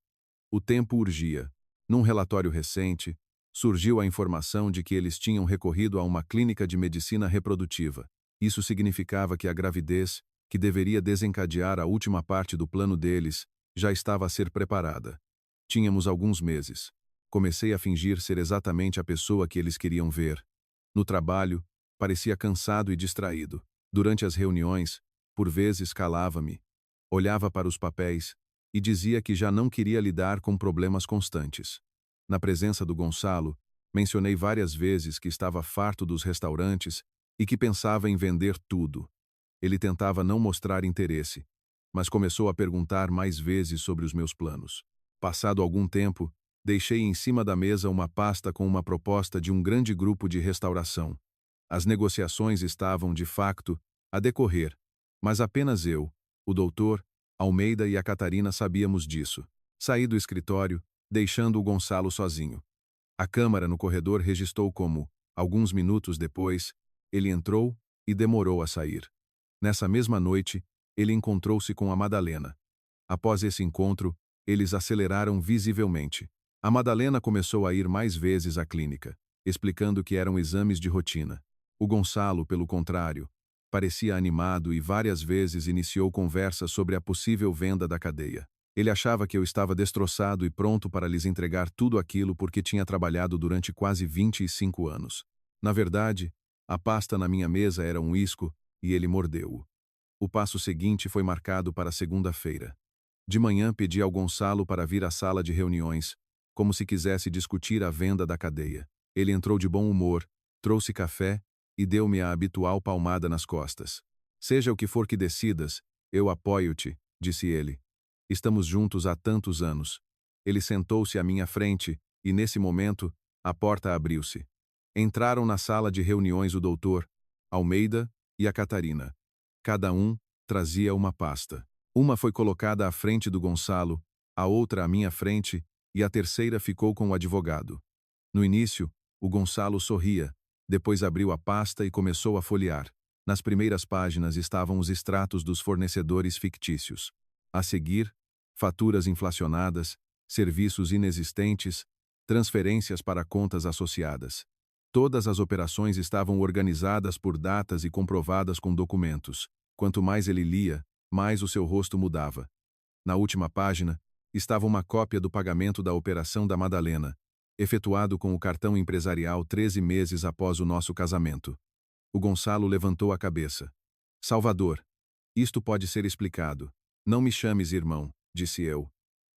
O tempo urgia. Num relatório recente, surgiu a informação de que eles tinham recorrido a uma clínica de medicina reprodutiva. Isso significava que a gravidez, que deveria desencadear a última parte do plano deles, já estava a ser preparada. Tínhamos alguns meses. Comecei a fingir ser exatamente a pessoa que eles queriam ver. No trabalho, parecia cansado e distraído. Durante as reuniões, por vezes calava-me, olhava para os papéis e dizia que já não queria lidar com problemas constantes. Na presença do Gonçalo, mencionei várias vezes que estava farto dos restaurantes e que pensava em vender tudo. Ele tentava não mostrar interesse, mas começou a perguntar mais vezes sobre os meus planos. Passado algum tempo, deixei em cima da mesa uma pasta com uma proposta de um grande grupo de restauração. As negociações estavam, de facto, a decorrer, mas apenas eu, o doutor Almeida e a Catarina sabíamos disso. Saí do escritório, deixando o Gonçalo sozinho. A câmara no corredor registrou como, alguns minutos depois, ele entrou e demorou a sair. Nessa mesma noite, ele encontrou-se com a Madalena. Após esse encontro, eles aceleraram visivelmente. A Madalena começou a ir mais vezes à clínica, explicando que eram exames de rotina. O Gonçalo, pelo contrário, parecia animado e várias vezes iniciou conversas sobre a possível venda da cadeia. Ele achava que eu estava destroçado e pronto para lhes entregar tudo aquilo porque tinha trabalhado durante quase 25 anos. Na verdade, a pasta na minha mesa era um isco e ele mordeu-o. O passo seguinte foi marcado para segunda-feira. De manhã pedi ao Gonçalo para vir à sala de reuniões, como se quisesse discutir a venda da cadeia. Ele entrou de bom humor, trouxe café e deu-me a habitual palmada nas costas. Seja o que for que decidas, eu apoio-te, disse ele. Estamos juntos há tantos anos. Ele sentou-se à minha frente e, nesse momento, a porta abriu-se. Entraram na sala de reuniões o doutor, Almeida e a Catarina. Cada um trazia uma pasta. Uma foi colocada à frente do Gonçalo, a outra à minha frente e a terceira ficou com o advogado. No início, o Gonçalo sorria, depois abriu a pasta e começou a folhear. Nas primeiras páginas estavam os extratos dos fornecedores fictícios. A seguir, faturas inflacionadas, serviços inexistentes, transferências para contas associadas. Todas as operações estavam organizadas por datas e comprovadas com documentos. Quanto mais ele lia, mais o seu rosto mudava. Na última página, estava uma cópia do pagamento da operação da Madalena, efetuado com o cartão empresarial 13 meses após o nosso casamento. O Gonçalo levantou a cabeça. Salvador, isto pode ser explicado. Não me chames irmão, disse eu.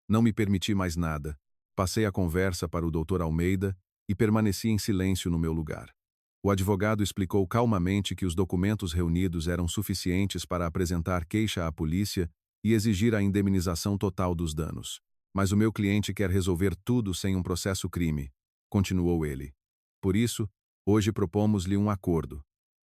Não me permiti mais nada. Passei a conversa para o Dr. Almeida e permaneci em silêncio no meu lugar. O advogado explicou calmamente que os documentos reunidos eram suficientes para apresentar queixa à polícia e exigir a indemnização total dos danos. Mas o meu cliente quer resolver tudo sem um processo-crime, continuou ele. Por isso, hoje propomos-lhe um acordo.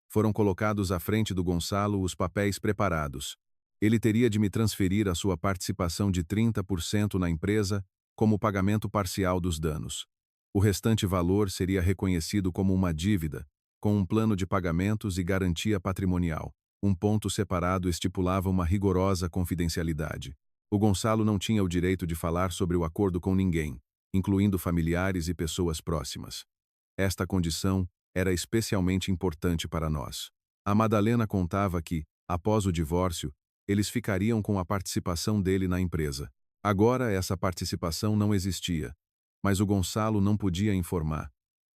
Foram colocados à frente do Gonçalo os papéis preparados. Ele teria de me transferir a sua participação de 30% na empresa como pagamento parcial dos danos. O restante valor seria reconhecido como uma dívida, com um plano de pagamentos e garantia patrimonial. Um ponto separado estipulava uma rigorosa confidencialidade. O Gonçalo não tinha o direito de falar sobre o acordo com ninguém, incluindo familiares e pessoas próximas. Esta condição era especialmente importante para nós. A Madalena contava que, após o divórcio, eles ficariam com a participação dele na empresa. Agora essa participação não existia, mas o Gonçalo não podia informar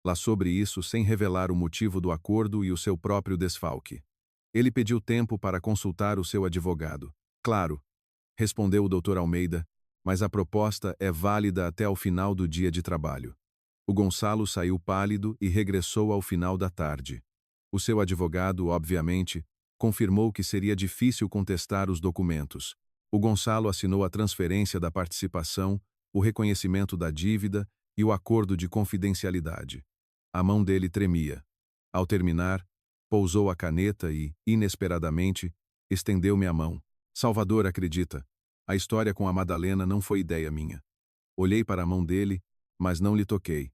lá sobre isso sem revelar o motivo do acordo e o seu próprio desfalque. Ele pediu tempo para consultar o seu advogado. Claro, respondeu o Dr. Almeida, mas a proposta é válida até ao final do dia de trabalho. O Gonçalo saiu pálido e regressou ao final da tarde. O seu advogado, obviamente, confirmou que seria difícil contestar os documentos. O Gonçalo assinou a transferência da participação, o reconhecimento da dívida e o acordo de confidencialidade. A mão dele tremia. Ao terminar, pousou a caneta e, inesperadamente, estendeu-me a mão. Salvador, acredita, a história com a Madalena não foi ideia minha. Olhei para a mão dele, mas não lhe toquei.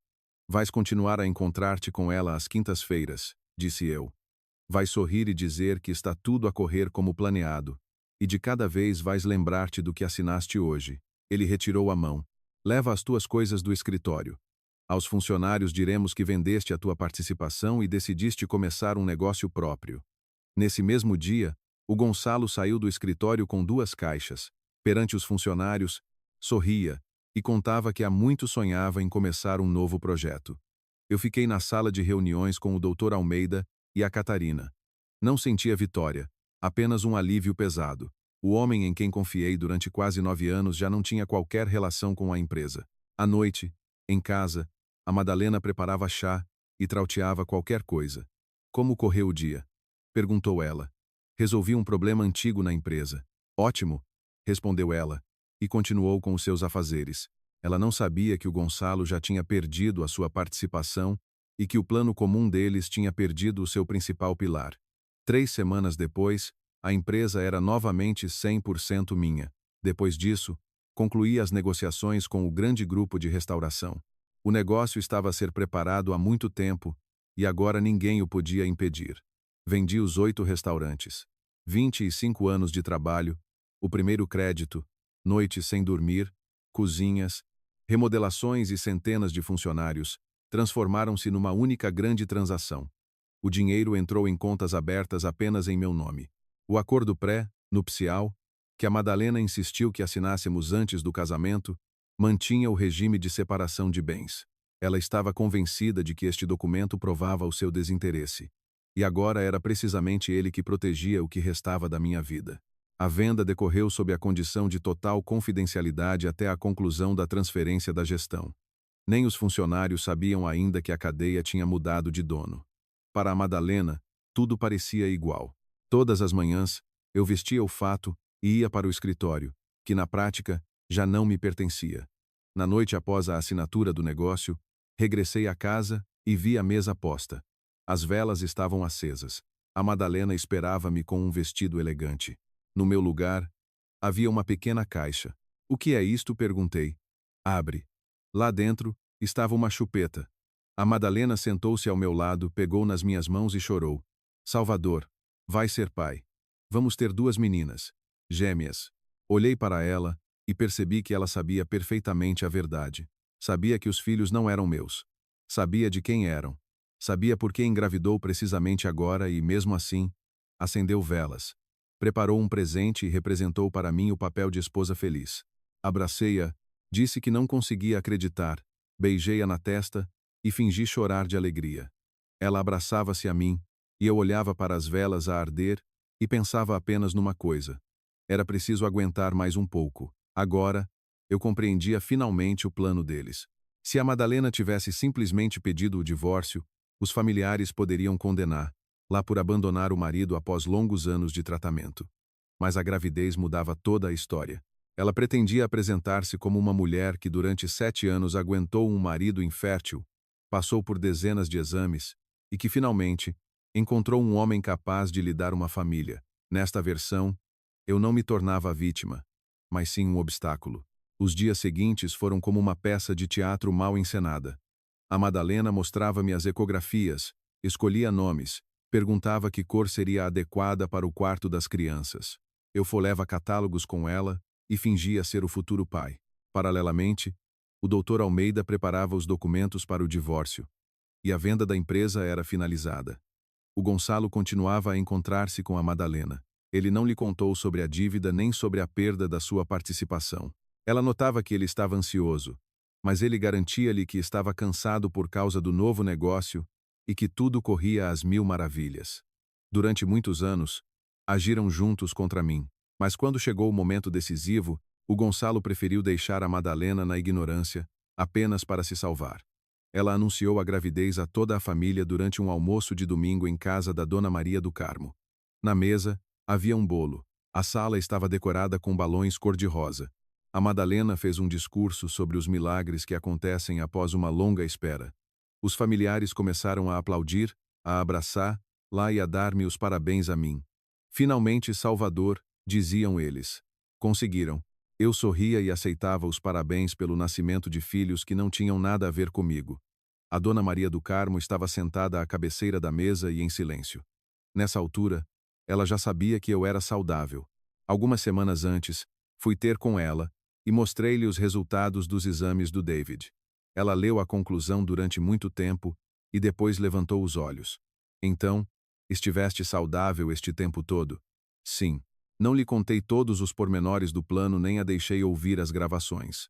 Vais continuar a encontrar-te com ela às quintas-feiras, disse eu. Vais sorrir e dizer que está tudo a correr como planeado, e de cada vez vais lembrar-te do que assinaste hoje. Ele retirou a mão. Leva as tuas coisas do escritório. Aos funcionários diremos que vendeste a tua participação e decidiste começar um negócio próprio. Nesse mesmo dia, o Gonçalo saiu do escritório com 2 caixas. Perante os funcionários, sorria e contava que há muito sonhava em começar um novo projeto. Eu fiquei na sala de reuniões com o Dr. Almeida e a Catarina. Não sentia vitória, apenas um alívio pesado. O homem em quem confiei durante quase 9 anos já não tinha qualquer relação com a empresa. À noite, em casa, a Madalena preparava chá e trauteava qualquer coisa. Como correu o dia? Perguntou ela. Resolvi um problema antigo na empresa. Ótimo, respondeu ela, e continuou com os seus afazeres. Ela não sabia que o Gonçalo já tinha perdido a sua participação e que o plano comum deles tinha perdido o seu principal pilar. 3 semanas depois, a empresa era novamente 100% minha. Depois disso, concluí as negociações com o grande grupo de restauração. O negócio estava a ser preparado há muito tempo e agora ninguém o podia impedir. Vendi os 8 restaurantes. 25 anos de trabalho, o primeiro crédito, noites sem dormir, cozinhas, remodelações e centenas de funcionários transformaram-se numa única grande transação. O dinheiro entrou em contas abertas apenas em meu nome. O acordo pré-nupcial, que a Madalena insistiu que assinássemos antes do casamento, mantinha o regime de separação de bens. Ela estava convencida de que este documento provava o seu desinteresse. E agora era precisamente ele que protegia o que restava da minha vida. A venda decorreu sob a condição de total confidencialidade até a conclusão da transferência da gestão. Nem os funcionários sabiam ainda que a cadeia tinha mudado de dono. Para a Madalena, tudo parecia igual. Todas as manhãs, eu vestia o fato e ia para o escritório, que na prática já não me pertencia. Na noite após a assinatura do negócio, regressei à casa e vi a mesa posta. As velas estavam acesas. A Madalena esperava-me com um vestido elegante. No meu lugar, havia uma pequena caixa. "O que é isto?" perguntei. "Abre." Lá dentro estava uma chupeta. A Madalena sentou-se ao meu lado, pegou nas minhas mãos e chorou. "Salvador, vai ser pai. Vamos ter 2 meninas, gêmeas." Olhei para ela e percebi que ela sabia perfeitamente a verdade. Sabia que os filhos não eram meus. Sabia de quem eram. Sabia por que engravidou precisamente agora e, mesmo assim, acendeu velas. Preparou um presente e representou para mim o papel de esposa feliz. Abracei-a, disse que não conseguia acreditar, beijei-a na testa e fingi chorar de alegria. Ela abraçava-se a mim, e eu olhava para as velas a arder e pensava apenas numa coisa. Era preciso aguentar mais um pouco. Agora, eu compreendia finalmente o plano deles. Se a Madalena tivesse simplesmente pedido o divórcio, os familiares poderiam condenar, lá por abandonar o marido após longos anos de tratamento. Mas a gravidez mudava toda a história. Ela pretendia apresentar-se como uma mulher que durante 7 anos aguentou um marido infértil, passou por dezenas de exames e que finalmente encontrou um homem capaz de lhe dar uma família. Nesta versão, eu não me tornava a vítima, mas sim um obstáculo. Os dias seguintes foram como uma peça de teatro mal encenada. A Madalena mostrava-me as ecografias, escolhia nomes, perguntava que cor seria adequada para o quarto das crianças. Eu folhava catálogos com ela e fingia ser o futuro pai. Paralelamente, o Dr. Almeida preparava os documentos para o divórcio, e a venda da empresa era finalizada. O Gonçalo continuava a encontrar-se com a Madalena. Ele não lhe contou sobre a dívida nem sobre a perda da sua participação. Ela notava que ele estava ansioso, mas ele garantia-lhe que estava cansado por causa do novo negócio e que tudo corria às mil maravilhas. Durante muitos anos, agiram juntos contra mim, mas quando chegou o momento decisivo, o Gonçalo preferiu deixar a Madalena na ignorância, apenas para se salvar. Ela anunciou a gravidez a toda a família durante um almoço de domingo em casa da Dona Maria do Carmo. Na mesa, havia um bolo. A sala estava decorada com balões cor-de-rosa. A Madalena fez um discurso sobre os milagres que acontecem após uma longa espera. Os familiares começaram a aplaudir, a abraçar, lá e a dar-me os parabéns a mim. "Finalmente, Salvador", diziam eles. Conseguiram. Eu sorria e aceitava os parabéns pelo nascimento de filhos que não tinham nada a ver comigo. A Dona Maria do Carmo estava sentada à cabeceira da mesa e em silêncio. Nessa altura, ela já sabia que eu era saudável. Algumas semanas antes, fui ter com ela e mostrei-lhe os resultados dos exames do David. Ela leu a conclusão durante muito tempo e depois levantou os olhos. "Então, estiveste saudável este tempo todo?" "Sim." Não lhe contei todos os pormenores do plano nem a deixei ouvir as gravações.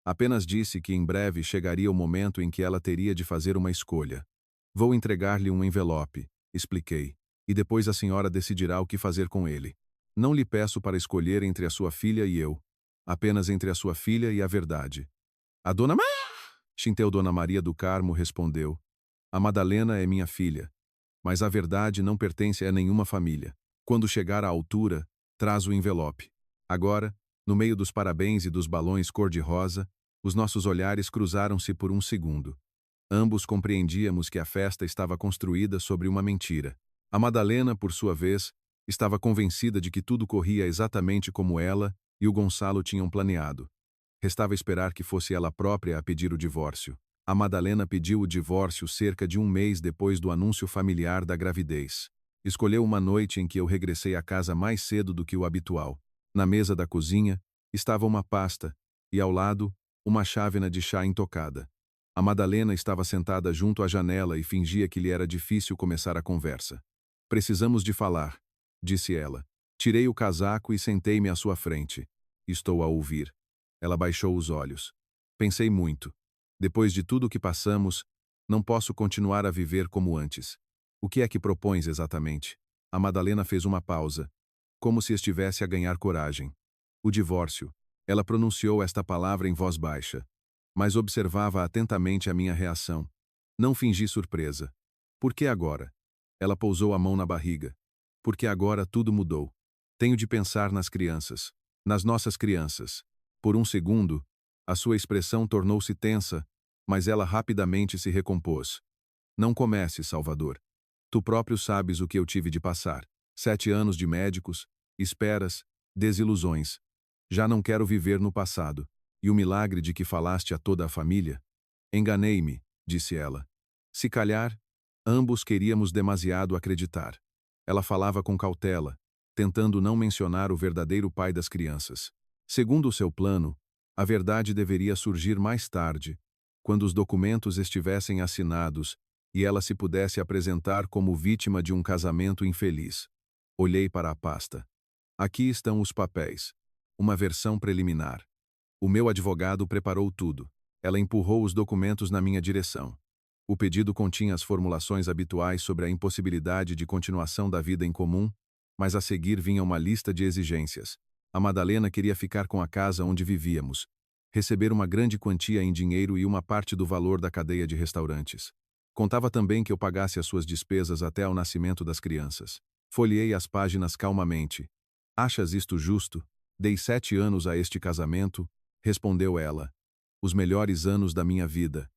Apenas disse que em breve chegaria o momento em que ela teria de fazer uma escolha. "Vou entregar-lhe um envelope", expliquei, "e depois a senhora decidirá o que fazer com ele. Não lhe peço para escolher entre a sua filha e eu, apenas entre a sua filha e a verdade." "A dona Xinteu Dona Maria do Carmo respondeu: "A Madalena é minha filha, mas a verdade não pertence a nenhuma família. Quando chegar à altura, traz o envelope." Agora, no meio dos parabéns e dos balões cor-de-rosa, os nossos olhares cruzaram-se por um segundo. Ambos compreendíamos que a festa estava construída sobre uma mentira. A Madalena, por sua vez, estava convencida de que tudo corria exatamente como ela e o Gonçalo tinham planeado. Restava esperar que fosse ela própria a pedir o divórcio. A Madalena pediu o divórcio cerca de um mês depois do anúncio familiar da gravidez. Escolheu uma noite em que eu regressei à casa mais cedo do que o habitual. Na mesa da cozinha estava uma pasta e, ao lado, uma chávena de chá intocada. A Madalena estava sentada junto à janela e fingia que lhe era difícil começar a conversa. "Precisamos de falar", disse ela. Tirei o casaco e sentei-me à sua frente. "Estou a ouvir." Ela baixou os olhos. "Pensei muito. Depois de tudo o que passamos, não posso continuar a viver como antes. O que é que propões exatamente?" A Madalena fez uma pausa, como se estivesse a ganhar coragem. "O divórcio." Ela pronunciou esta palavra em voz baixa, mas observava atentamente a minha reação. Não fingi surpresa. "Por que agora?" Ela pousou a mão na barriga. Porque agora tudo mudou. Tenho de pensar nas crianças. Nas nossas crianças. Por um segundo, a sua expressão tornou-se tensa, mas ela rapidamente se recompôs. Não comece, Salvador. Tu próprio sabes o que eu tive de passar. 7 anos de médicos, esperas, desilusões. Já não quero viver no passado. E o milagre de que falaste a toda a família? Enganei-me, disse ela. Se calhar, ambos queríamos demasiado acreditar. Ela falava com cautela, tentando não mencionar o verdadeiro pai das crianças. Segundo o seu plano, a verdade deveria surgir mais tarde, quando os documentos estivessem assinados e ela se pudesse apresentar como vítima de um casamento infeliz. Olhei para a pasta. Aqui estão os papéis. Uma versão preliminar. O meu advogado preparou tudo. Ela empurrou os documentos na minha direção. O pedido continha as formulações habituais sobre a impossibilidade de continuação da vida em comum, mas a seguir vinha uma lista de exigências. A Madalena queria ficar com a casa onde vivíamos, receber uma grande quantia em dinheiro e uma parte do valor da cadeia de restaurantes. Contava também que eu pagasse as suas despesas até ao nascimento das crianças. Folheei as páginas calmamente. Achas isto justo? Dei 7 anos a este casamento, respondeu ela. Os melhores anos da minha vida.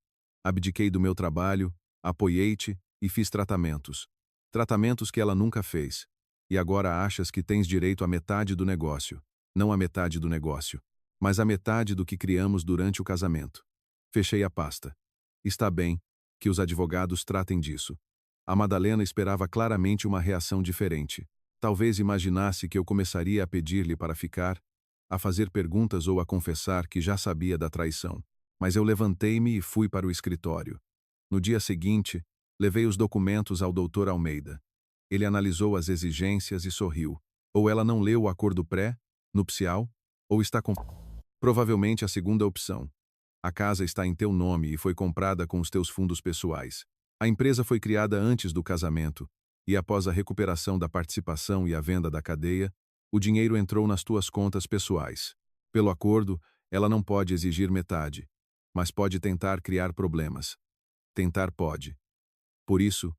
Abdiquei do meu trabalho, apoiei-te e fiz tratamentos. Tratamentos que ela nunca fez. E agora achas que tens direito à metade do negócio. Não à metade do negócio, mas à metade do que criamos durante o casamento. Fechei a pasta. Está bem, que os advogados tratem disso. A Madalena esperava claramente uma reação diferente. Talvez imaginasse que eu começaria a pedir-lhe para ficar, a fazer perguntas ou a confessar que já sabia da traição. Mas eu levantei-me e fui para o escritório. No dia seguinte, levei os documentos ao Dr. Almeida. Ele analisou as exigências e sorriu. Ou ela não leu o acordo pré-nupcial, ou está com... Provavelmente a segunda opção. A casa está em teu nome e foi comprada com os teus fundos pessoais. A empresa foi criada antes do casamento, e após a recuperação da participação e a venda da cadeia, o dinheiro entrou nas tuas contas pessoais. Pelo acordo, ela não pode exigir metade, mas pode tentar criar problemas. Tentar pode. Por isso,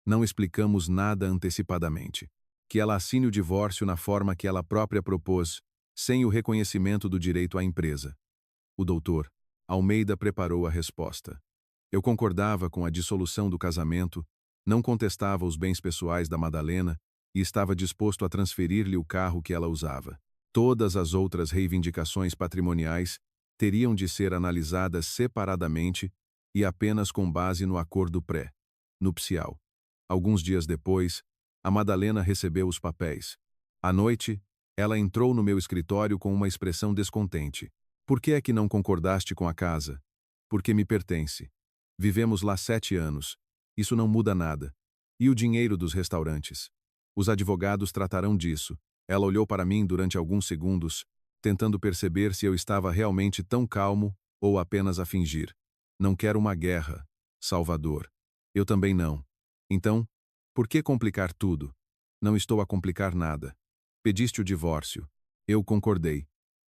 não explicamos nada antecipadamente. Que ela assine o divórcio na forma que ela própria propôs, sem o reconhecimento do direito à empresa. O doutor Almeida preparou a resposta. Eu concordava com a dissolução do casamento, não contestava os bens pessoais da Madalena e estava disposto a transferir-lhe o carro que ela usava. Todas as outras reivindicações patrimoniais teriam de ser analisadas separadamente e apenas com base no acordo pré-nupcial. Alguns dias depois, a Madalena recebeu os papéis. À noite, ela entrou no meu escritório com uma expressão descontente. Por que é que não concordaste com a casa? Porque me pertence. Vivemos lá 7 anos. Isso não muda nada. E o dinheiro dos restaurantes? Os advogados tratarão disso. Ela olhou para mim durante alguns segundos, tentando perceber se eu estava realmente tão calmo ou apenas a fingir. Não quero uma guerra, Salvador. Eu também não. Então, por que complicar tudo? Não estou a complicar nada. Pediste o divórcio. Eu concordei.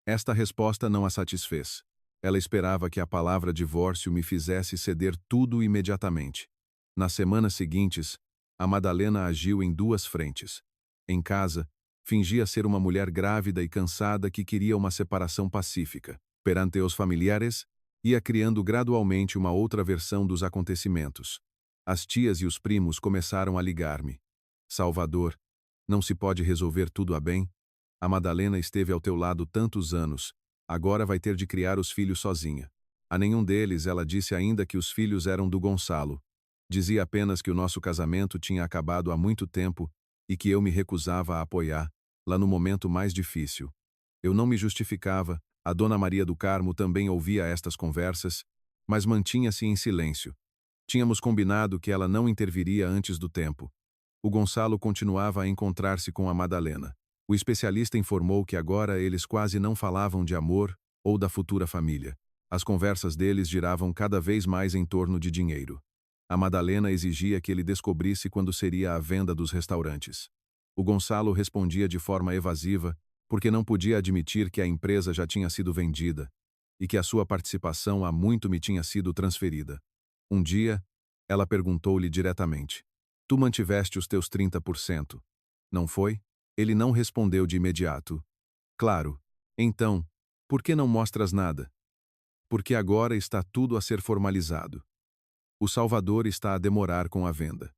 Esta resposta não a satisfez. Ela esperava que a palavra divórcio me fizesse ceder tudo imediatamente. Nas semanas seguintes, a Madalena agiu em 2 frentes. Em casa, fingia ser uma mulher grávida e cansada que queria uma separação pacífica. Perante os familiares, ia criando gradualmente uma outra versão dos acontecimentos. As tias e os primos começaram a ligar-me. Salvador, não se pode resolver tudo a bem? A Madalena esteve ao teu lado tantos anos, agora vai ter de criar os filhos sozinha. A nenhum deles ela disse ainda que os filhos eram do Gonçalo. Dizia apenas que o nosso casamento tinha acabado há muito tempo e que eu me recusava a apoiar, lá no momento mais difícil. Eu não me justificava, a Dona Maria do Carmo também ouvia estas conversas, mas mantinha-se em silêncio. Tínhamos combinado que ela não interviria antes do tempo. O Gonçalo continuava a encontrar-se com a Madalena. O especialista informou que agora eles quase não falavam de amor ou da futura família. As conversas deles giravam cada vez mais em torno de dinheiro. A Madalena exigia que ele descobrisse quando seria a venda dos restaurantes. O Gonçalo respondia de forma evasiva, porque não podia admitir que a empresa já tinha sido vendida e que a sua participação há muito me tinha sido transferida. Um dia, ela perguntou-lhe diretamente: Tu mantiveste os teus 30%. Não foi? Ele não respondeu de imediato. Claro. Então, por que não mostras nada? Porque agora está tudo a ser formalizado. O Salvador está a demorar com a venda.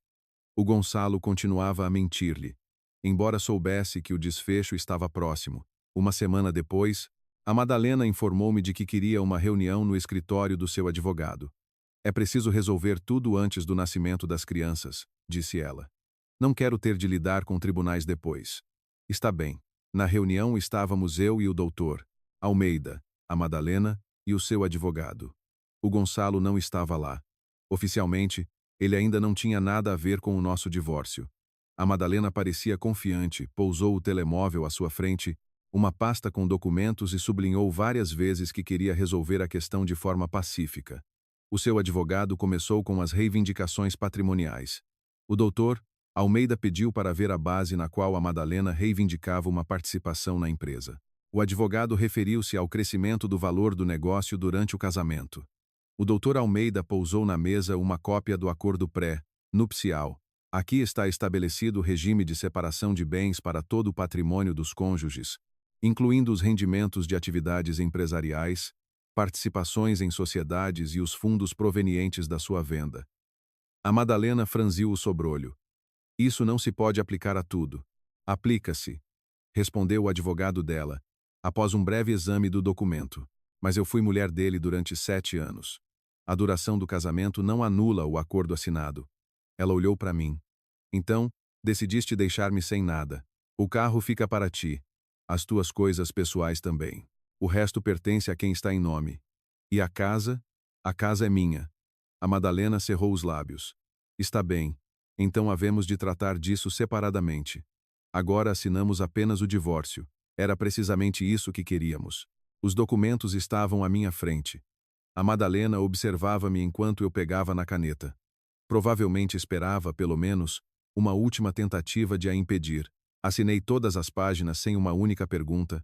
O Gonçalo continuava a mentir-lhe, embora soubesse que o desfecho estava próximo. Uma semana depois, a Madalena informou-me de que queria uma reunião no escritório do seu advogado. É preciso resolver tudo antes do nascimento das crianças, disse ela. Não quero ter de lidar com tribunais depois. Está bem. Na reunião estávamos eu e o doutor Almeida, a Madalena e o seu advogado. O Gonçalo não estava lá. Oficialmente, ele ainda não tinha nada a ver com o nosso divórcio. A Madalena parecia confiante, pousou o telemóvel à sua frente, uma pasta com documentos e sublinhou várias vezes que queria resolver a questão de forma pacífica. O seu advogado começou com as reivindicações patrimoniais. O doutor Almeida pediu para ver a base na qual a Madalena reivindicava uma participação na empresa. O advogado referiu-se ao crescimento do valor do negócio durante o casamento. O doutor Almeida pousou na mesa uma cópia do acordo pré-nupcial. Aqui está estabelecido o regime de separação de bens para todo o patrimônio dos cônjuges, incluindo os rendimentos de atividades empresariais, participações em sociedades e os fundos provenientes da sua venda. A Madalena franziu o sobrolho. Isso não se pode aplicar a tudo. Aplica-se, respondeu o advogado dela, após um breve exame do documento. Mas eu fui mulher dele durante 7 anos. A duração do casamento não anula o acordo assinado. Ela olhou para mim. Então, decidiste deixar-me sem nada. O carro fica para ti. As tuas coisas pessoais também. O resto pertence a quem está em nome. E a casa? A casa é minha. A Madalena cerrou os lábios. Está bem. Então havemos de tratar disso separadamente. Agora assinamos apenas o divórcio. Era precisamente isso que queríamos. Os documentos estavam à minha frente. A Madalena observava-me enquanto eu pegava na caneta. Provavelmente esperava, pelo menos, uma última tentativa de a impedir. Assinei todas as páginas sem uma única pergunta.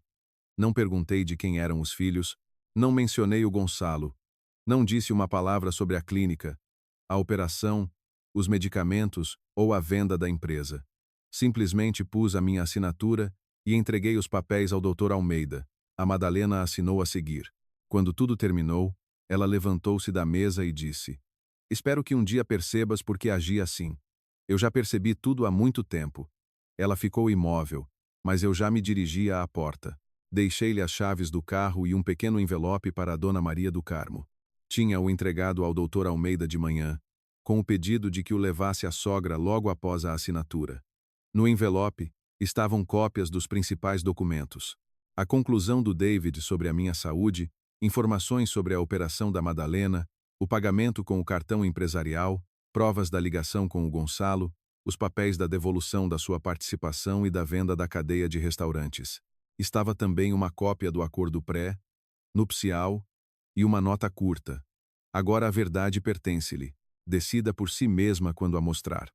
Não perguntei de quem eram os filhos. Não mencionei o Gonçalo. Não disse uma palavra sobre a clínica, a operação, os medicamentos ou a venda da empresa. Simplesmente pus a minha assinatura e entreguei os papéis ao Dr. Almeida. A Madalena assinou a seguir. Quando tudo terminou, ela levantou-se da mesa e disse: Espero que um dia percebas por que agi assim. Eu já percebi tudo há muito tempo. Ela ficou imóvel, mas eu já me dirigia à porta. Deixei-lhe as chaves do carro e um pequeno envelope para a Dona Maria do Carmo. Tinha-o entregado ao Dr. Almeida de manhã, com o pedido de que o levasse à sogra logo após a assinatura. No envelope, estavam cópias dos principais documentos. A conclusão do David sobre a minha saúde, informações sobre a operação da Madalena, o pagamento com o cartão empresarial, provas da ligação com o Gonçalo, os papéis da devolução da sua participação e da venda da cadeia de restaurantes. Estava também uma cópia do acordo pré-nupcial e uma nota curta. Agora a verdade pertence-lhe. Decida por si mesma quando a mostrar.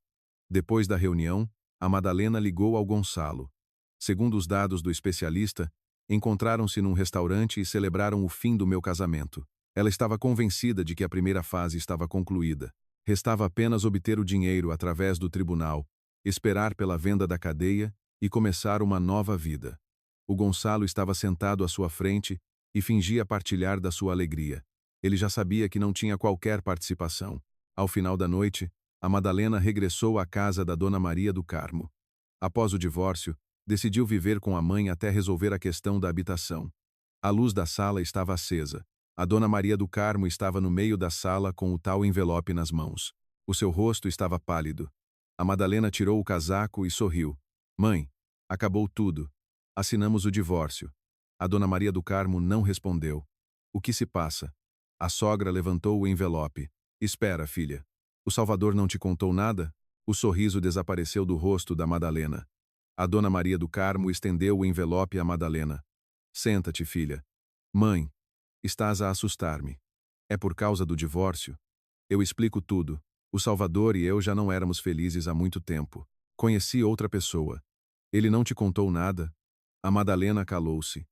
Depois da reunião, a Madalena ligou ao Gonçalo. Segundo os dados do especialista, encontraram-se num restaurante e celebraram o fim do meu casamento. Ela estava convencida de que a primeira fase estava concluída. Restava apenas obter o dinheiro através do tribunal, esperar pela venda da cadeia e começar uma nova vida. O Gonçalo estava sentado à sua frente e fingia partilhar da sua alegria. Ele já sabia que não tinha qualquer participação. Ao final da noite, a Madalena regressou à casa da Dona Maria do Carmo. Após o divórcio, decidiu viver com a mãe até resolver a questão da habitação. A luz da sala estava acesa. A Dona Maria do Carmo estava no meio da sala com o tal envelope nas mãos. O seu rosto estava pálido. A Madalena tirou o casaco e sorriu. Mãe, acabou tudo. Assinamos o divórcio. A Dona Maria do Carmo não respondeu. O que se passa? A sogra levantou o envelope. Espera, filha. O Salvador não te contou nada? O sorriso desapareceu do rosto da Madalena. A Dona Maria do Carmo estendeu o envelope à Madalena. Senta-te, filha. Mãe, estás a assustar-me. É por causa do divórcio? Eu explico tudo. O Salvador e eu já não éramos felizes há muito tempo. Conheci outra pessoa. Ele não te contou nada? A Madalena calou-se.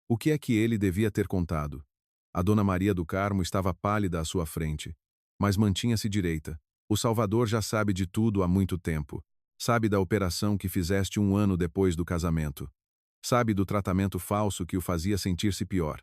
O que é que ele devia ter contado? A Dona Maria do Carmo estava pálida à sua frente, mas mantinha-se direita. O Salvador já sabe de tudo há muito tempo. Sabe da operação que fizeste 1 ano depois do casamento. Sabe do tratamento falso que o fazia sentir-se pior.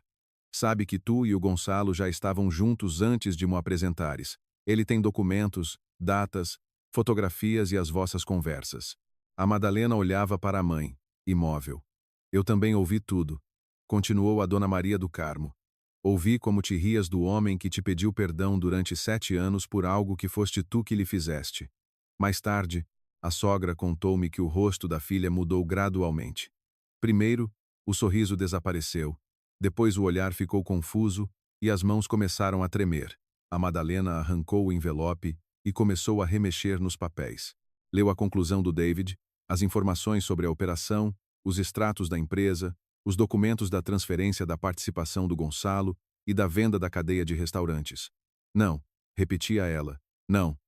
Sabe que tu e o Gonçalo já estavam juntos antes de mo apresentares. Ele tem documentos, datas, fotografias e as vossas conversas. A Madalena olhava para a mãe, imóvel. Eu também ouvi tudo. Continuou a Dona Maria do Carmo. Ouvi como te rias do homem que te pediu perdão durante 7 anos por algo que foste tu que lhe fizeste. Mais tarde, a sogra contou-me que o rosto da filha mudou gradualmente. Primeiro, o sorriso desapareceu. Depois o olhar ficou confuso e as mãos começaram a tremer. A Madalena arrancou o envelope e começou a remexer nos papéis. Leu a conclusão do David, as informações sobre a operação, os extratos da empresa, os documentos da transferência da participação do Gonçalo e da venda da cadeia de restaurantes. Não, repetia ela, não.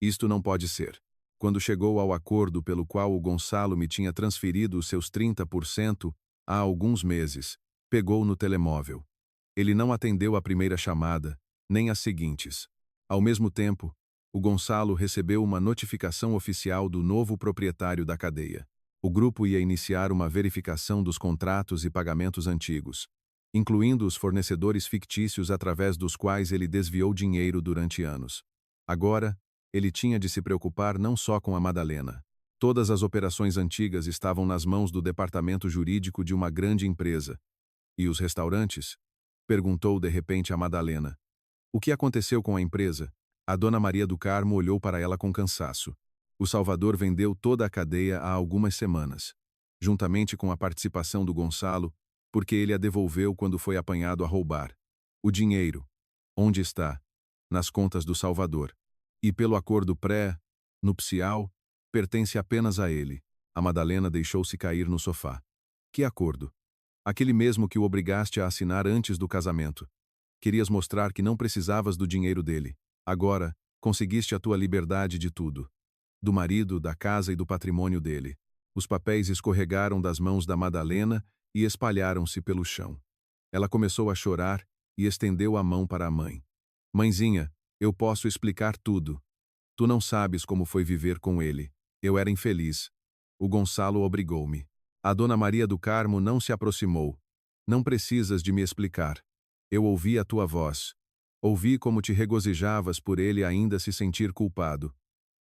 Isto não pode ser. Quando chegou ao acordo pelo qual o Gonçalo me tinha transferido os seus 30% há alguns meses, pegou no telemóvel. Ele não atendeu a primeira chamada, nem as seguintes. Ao mesmo tempo, o Gonçalo recebeu uma notificação oficial do novo proprietário da cadeia. O grupo ia iniciar uma verificação dos contratos e pagamentos antigos, incluindo os fornecedores fictícios através dos quais ele desviou dinheiro durante anos. Agora, ele tinha de se preocupar não só com a Madalena. Todas as operações antigas estavam nas mãos do departamento jurídico de uma grande empresa. E os restaurantes? Perguntou de repente a Madalena. O que aconteceu com a empresa? A Dona Maria do Carmo olhou para ela com cansaço. O Salvador vendeu toda a cadeia há algumas semanas, juntamente com a participação do Gonçalo, porque ele a devolveu quando foi apanhado a roubar. O dinheiro. Onde está? Nas contas do Salvador. E pelo acordo pré-nupcial, pertence apenas a ele. A Madalena deixou-se cair no sofá. Que acordo? Aquele mesmo que o obrigaste a assinar antes do casamento. Querias mostrar que não precisavas do dinheiro dele. Agora, conseguiste a tua liberdade de tudo. Do marido, da casa e do patrimônio dele. Os papéis escorregaram das mãos da Madalena e espalharam-se pelo chão. Ela começou a chorar e estendeu a mão para a mãe. Mãezinha, eu posso explicar tudo. Tu não sabes como foi viver com ele. Eu era infeliz. O Gonçalo obrigou-me. A Dona Maria do Carmo não se aproximou. Não precisas de me explicar. Eu ouvi a tua voz. Ouvi como te regozijavas por ele ainda se sentir culpado.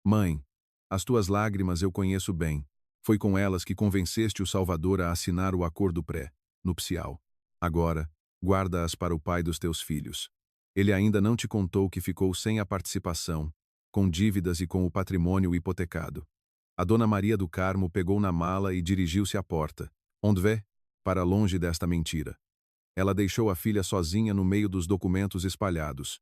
Mãe, as tuas lágrimas eu conheço bem. Foi com elas que convenceste o Salvador a assinar o acordo pré-nupcial. Agora, guarda-as para o pai dos teus filhos. Ele ainda não te contou que ficou sem a participação, com dívidas e com o patrimônio hipotecado. A Dona Maria do Carmo pegou na mala e dirigiu-se à porta. Onde vê? Para longe desta mentira. Ela deixou a filha sozinha no meio dos documentos espalhados.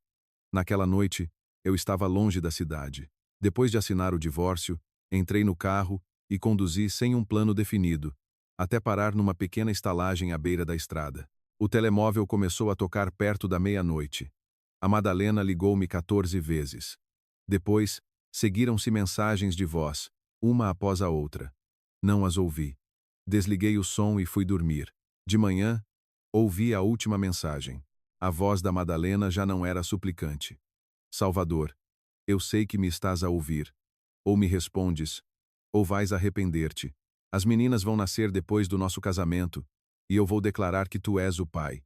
Naquela noite, eu estava longe da cidade. Depois de assinar o divórcio, entrei no carro e conduzi sem um plano definido, até parar numa pequena estalagem à beira da estrada. O telemóvel começou a tocar perto da meia-noite. A Madalena ligou-me 14 vezes. Depois, seguiram-se mensagens de voz, uma após a outra. Não as ouvi. Desliguei o som e fui dormir. De manhã, ouvi a última mensagem. A voz da Madalena já não era suplicante. Salvador, eu sei que me estás a ouvir. Ou me respondes, ou vais arrepender-te. As meninas vão nascer depois do nosso casamento, e eu vou declarar que tu és o pai.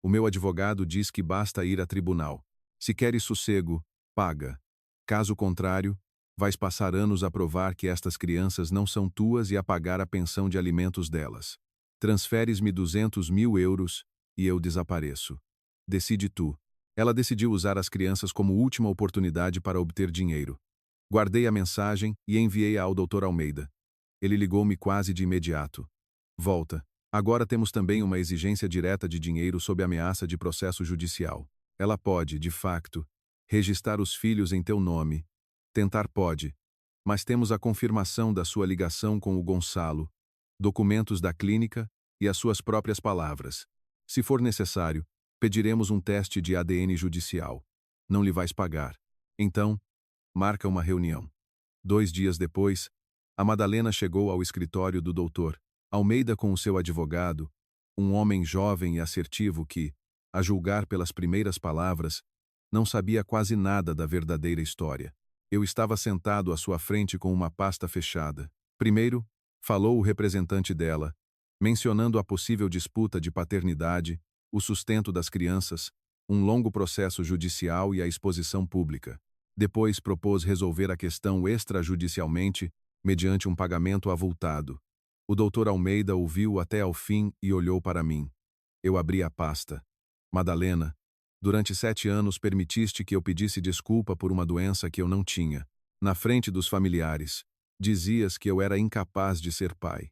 O meu advogado diz que basta ir a tribunal. Se queres sossego, paga. Caso contrário, vais passar anos a provar que estas crianças não são tuas e a pagar a pensão de alimentos delas. Transferes-me 200.000 euros e eu desapareço. Decide tu. Ela decidiu usar as crianças como última oportunidade para obter dinheiro. Guardei a mensagem e enviei-a ao Dr. Almeida. Ele ligou-me quase de imediato. Volta. Agora temos também uma exigência direta de dinheiro sob ameaça de processo judicial. Ela pode, de facto, registrar os filhos em teu nome. Tentar pode. Mas temos a confirmação da sua ligação com o Gonçalo, documentos da clínica e as suas próprias palavras. Se for necessário, pediremos um teste de ADN judicial. Não lhe vais pagar. Então, marca uma reunião. 2 dias depois, a Madalena chegou ao escritório do doutor Almeida com o seu advogado, um homem jovem e assertivo que, a julgar pelas primeiras palavras, não sabia quase nada da verdadeira história. Eu estava sentado à sua frente com uma pasta fechada. Primeiro, falou o representante dela, mencionando a possível disputa de paternidade, o sustento das crianças, um longo processo judicial e a exposição pública. Depois propôs resolver a questão extrajudicialmente, mediante um pagamento avultado. O doutor Almeida ouviu até ao fim e olhou para mim. Eu abri a pasta. Madalena, durante 7 anos permitiste que eu pedisse desculpa por uma doença que eu não tinha. Na frente dos familiares, dizias que eu era incapaz de ser pai.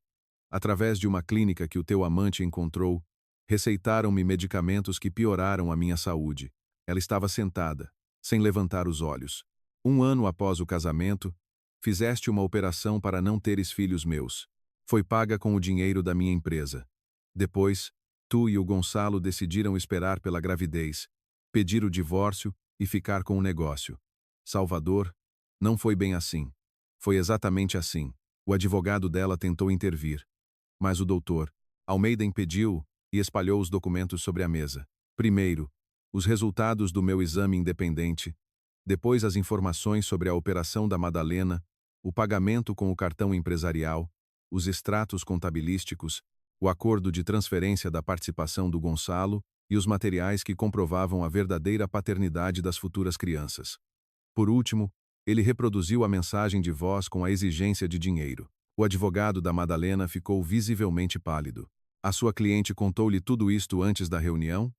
Através de uma clínica que o teu amante encontrou, receitaram-me medicamentos que pioraram a minha saúde. Ela estava sentada, sem levantar os olhos. 1 ano após o casamento, fizeste uma operação para não teres filhos meus. Foi paga com o dinheiro da minha empresa. Depois, tu e o Gonçalo decidiram esperar pela gravidez, pedir o divórcio e ficar com o negócio. Salvador, não foi bem assim. Foi exatamente assim. O advogado dela tentou intervir. Mas o doutor Almeida impediu e espalhou os documentos sobre a mesa. Primeiro, os resultados do meu exame independente. Depois, as informações sobre a operação da Madalena, o pagamento com o cartão empresarial, os extratos contabilísticos, o acordo de transferência da participação do Gonçalo e os materiais que comprovavam a verdadeira paternidade das futuras crianças. Por último, ele reproduziu a mensagem de voz com a exigência de dinheiro. O advogado da Madalena ficou visivelmente pálido. A sua cliente contou-lhe tudo isto antes da reunião?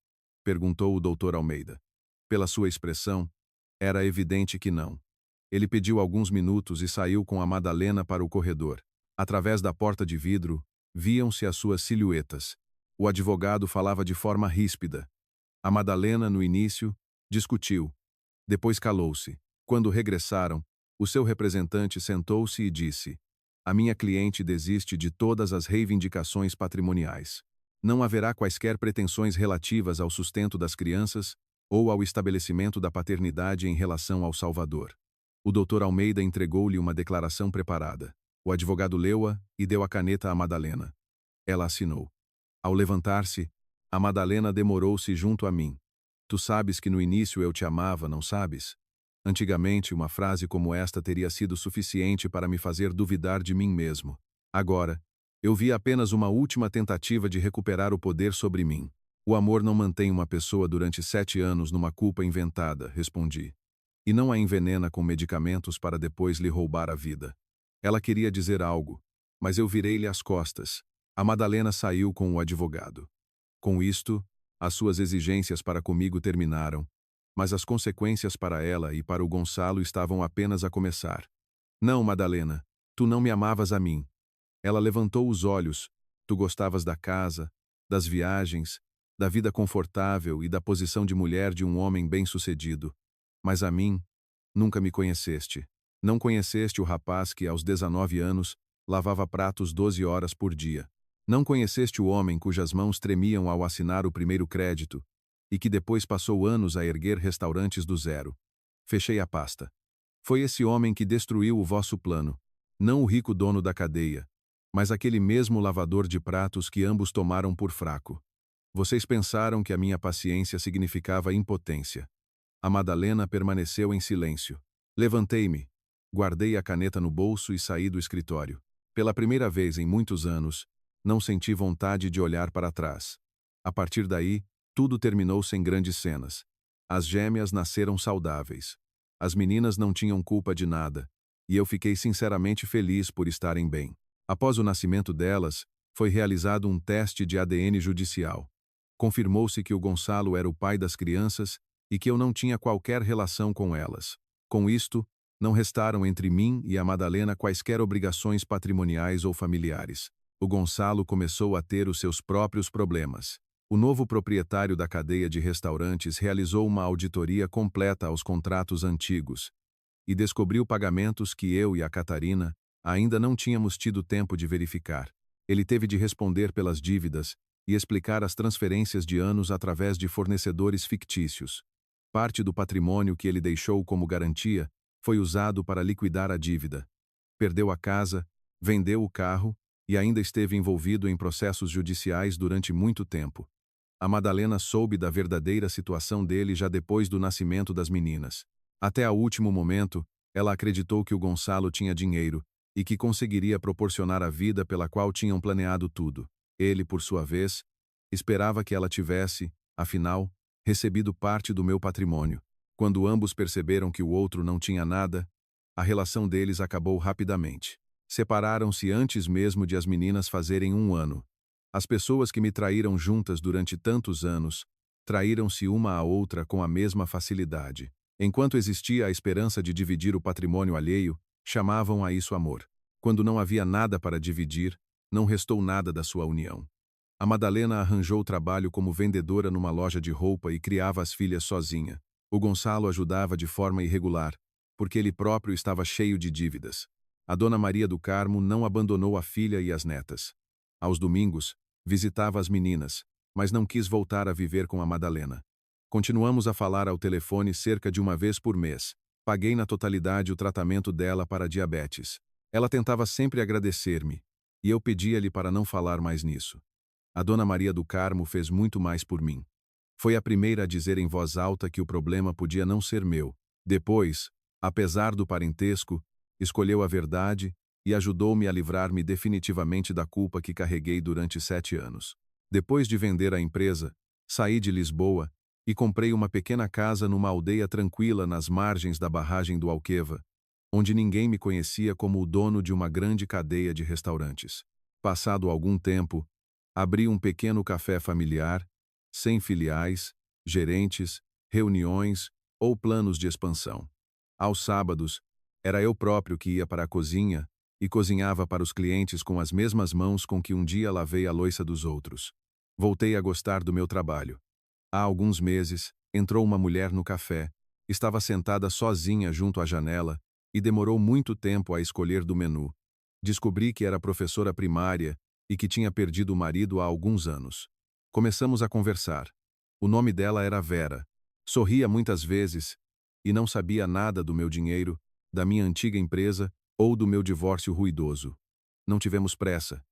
Perguntou o doutor Almeida. Pela sua expressão, era evidente que não. Ele pediu alguns minutos e saiu com a Madalena para o corredor. Através da porta de vidro, viam-se as suas silhuetas. O advogado falava de forma ríspida. A Madalena, no início, discutiu. Depois calou-se. Quando regressaram, o seu representante sentou-se e disse: a minha cliente desiste de todas as reivindicações patrimoniais. Não haverá quaisquer pretensões relativas ao sustento das crianças ou ao estabelecimento da paternidade em relação ao Salvador. O doutor Almeida entregou-lhe uma declaração preparada. O advogado leu-a e deu a caneta à Madalena. Ela assinou. Ao levantar-se, a Madalena demorou-se junto a mim. Tu sabes que no início eu te amava, não sabes? Antigamente, uma frase como esta teria sido suficiente para me fazer duvidar de mim mesmo. Agora, eu vi apenas uma última tentativa de recuperar o poder sobre mim. O amor não mantém uma pessoa durante 7 anos numa culpa inventada, respondi. E não a envenena com medicamentos para depois lhe roubar a vida. Ela queria dizer algo, mas eu virei-lhe as costas. A Madalena saiu com o advogado. Com isto, as suas exigências para comigo terminaram, mas as consequências para ela e para o Gonçalo estavam apenas a começar. Não, Madalena, tu não me amavas a mim. Ela levantou os olhos. Tu gostavas da casa, das viagens, da vida confortável e da posição de mulher de um homem bem-sucedido. Mas a mim, nunca me conheceste. Não conheceste o rapaz que, aos 19 anos, lavava pratos 12 horas por dia. Não conheceste o homem cujas mãos tremiam ao assinar o primeiro crédito, e que depois passou anos a erguer restaurantes do zero. Fechei a pasta. Foi esse homem que destruiu o vosso plano, não o rico dono da cadeia, mas aquele mesmo lavador de pratos que ambos tomaram por fraco. Vocês pensaram que a minha paciência significava impotência. A Madalena permaneceu em silêncio. Levantei-me, guardei a caneta no bolso e saí do escritório. Pela primeira vez em muitos anos, não senti vontade de olhar para trás. A partir daí, tudo terminou sem grandes cenas. As gêmeas nasceram saudáveis. As meninas não tinham culpa de nada, e eu fiquei sinceramente feliz por estarem bem. Após o nascimento delas, foi realizado um teste de ADN judicial. Confirmou-se que o Gonçalo era o pai das crianças e que eu não tinha qualquer relação com elas. Com isto, não restaram entre mim e a Madalena quaisquer obrigações patrimoniais ou familiares. O Gonçalo começou a ter os seus próprios problemas. O novo proprietário da cadeia de restaurantes realizou uma auditoria completa aos contratos antigos e descobriu pagamentos que eu e a Catarina ainda não tínhamos tido tempo de verificar. Ele teve de responder pelas dívidas e explicar as transferências de anos através de fornecedores fictícios. Parte do patrimônio que ele deixou como garantia foi usado para liquidar a dívida. Perdeu a casa, vendeu o carro e ainda esteve envolvido em processos judiciais durante muito tempo. A Madalena soube da verdadeira situação dele já depois do nascimento das meninas. Até ao último momento, Ela acreditou que o Gonçalo tinha dinheiro e que conseguiria proporcionar a vida pela qual tinham planeado tudo. Ele, por sua vez, esperava que ela tivesse, afinal, recebido parte do meu patrimônio. Quando ambos perceberam que o outro não tinha nada, a relação deles acabou rapidamente. Separaram-se antes mesmo de as meninas fazerem 1 ano. As pessoas que me traíram juntas durante tantos anos, traíram-se uma à outra com a mesma facilidade. Enquanto existia a esperança de dividir o patrimônio alheio, chamavam a isso amor. Quando não havia nada para dividir, não restou nada da sua união. A Madalena arranjou trabalho como vendedora numa loja de roupa e criava as filhas sozinha. O Gonçalo ajudava de forma irregular, porque ele próprio estava cheio de dívidas. A Dona Maria do Carmo não abandonou a filha e as netas. Aos domingos, visitava as meninas, mas não quis voltar a viver com a Madalena. Continuamos a falar ao telefone cerca de 1 vez por mês. Paguei na totalidade o tratamento dela para a diabetes. Ela tentava sempre agradecer-me, e eu pedia-lhe para não falar mais nisso. A Dona Maria do Carmo fez muito mais por mim. Foi a primeira a dizer em voz alta que o problema podia não ser meu. Depois, apesar do parentesco, escolheu a verdade e ajudou-me a livrar-me definitivamente da culpa que carreguei durante 7 anos. Depois de vender a empresa, saí de Lisboa e comprei uma pequena casa numa aldeia tranquila nas margens da barragem do Alqueva, onde ninguém me conhecia como o dono de uma grande cadeia de restaurantes. Passado algum tempo, abri um pequeno café familiar, sem filiais, gerentes, reuniões ou planos de expansão. Aos sábados, era eu próprio que ia para a cozinha e cozinhava para os clientes com as mesmas mãos com que um dia lavei a louça dos outros. Voltei a gostar do meu trabalho. Há alguns meses, entrou uma mulher no café, estava sentada sozinha junto à janela e demorou muito tempo a escolher do menu. Descobri que era professora primária e que tinha perdido o marido há alguns anos. Começamos a conversar. O nome dela era Vera. Sorria muitas vezes e não sabia nada do meu dinheiro, da minha antiga empresa ou do meu divórcio ruidoso. Não tivemos pressa.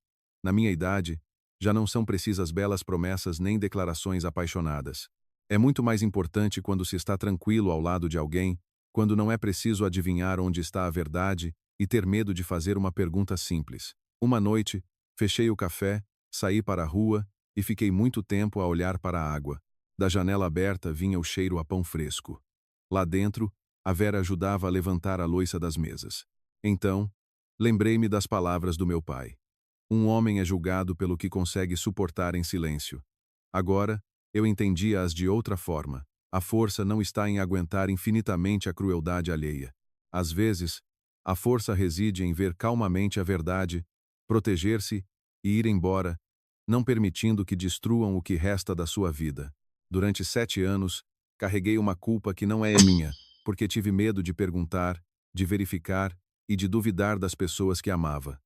Na minha idade, já não são precisas belas promessas nem declarações apaixonadas. É muito mais importante quando se está tranquilo ao lado de alguém, quando não é preciso adivinhar onde está a verdade e ter medo de fazer uma pergunta simples. Uma noite, fechei o café, saí para a rua e fiquei muito tempo a olhar para a água. Da janela aberta vinha o cheiro a pão fresco. Lá dentro, a Vera ajudava a levantar a louça das mesas. Então, lembrei-me das palavras do meu pai. Um homem é julgado pelo que consegue suportar em silêncio. Agora, eu entendia-as de outra forma. A força não está em aguentar infinitamente a crueldade alheia. Às vezes, a força reside em ver calmamente a verdade, proteger-se e ir embora, não permitindo que destruam o que resta da sua vida. Durante 7 anos, carreguei uma culpa que não é minha, porque tive medo de perguntar, de verificar e de duvidar das pessoas que amava.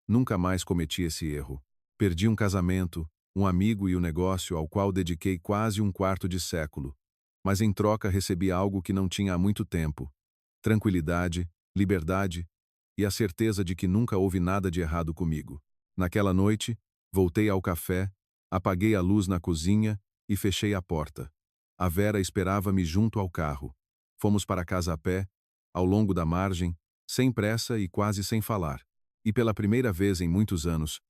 Nunca mais cometi esse erro. Perdi um casamento, um amigo e o negócio ao qual dediquei quase 1/4 de século. Mas em troca recebi algo que não tinha há muito tempo: tranquilidade, liberdade e a certeza de que nunca houve nada de errado comigo. Naquela noite, voltei ao café, apaguei a luz na cozinha e fechei a porta. A Vera esperava-me junto ao carro. Fomos para casa a pé, ao longo da margem, sem pressa e quase sem falar. E pela primeira vez em muitos anos,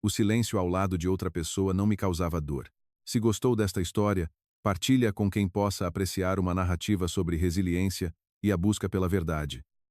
o silêncio ao lado de outra pessoa não me causava dor. Se gostou desta história, partilha com quem possa apreciar uma narrativa sobre resiliência e a busca pela verdade.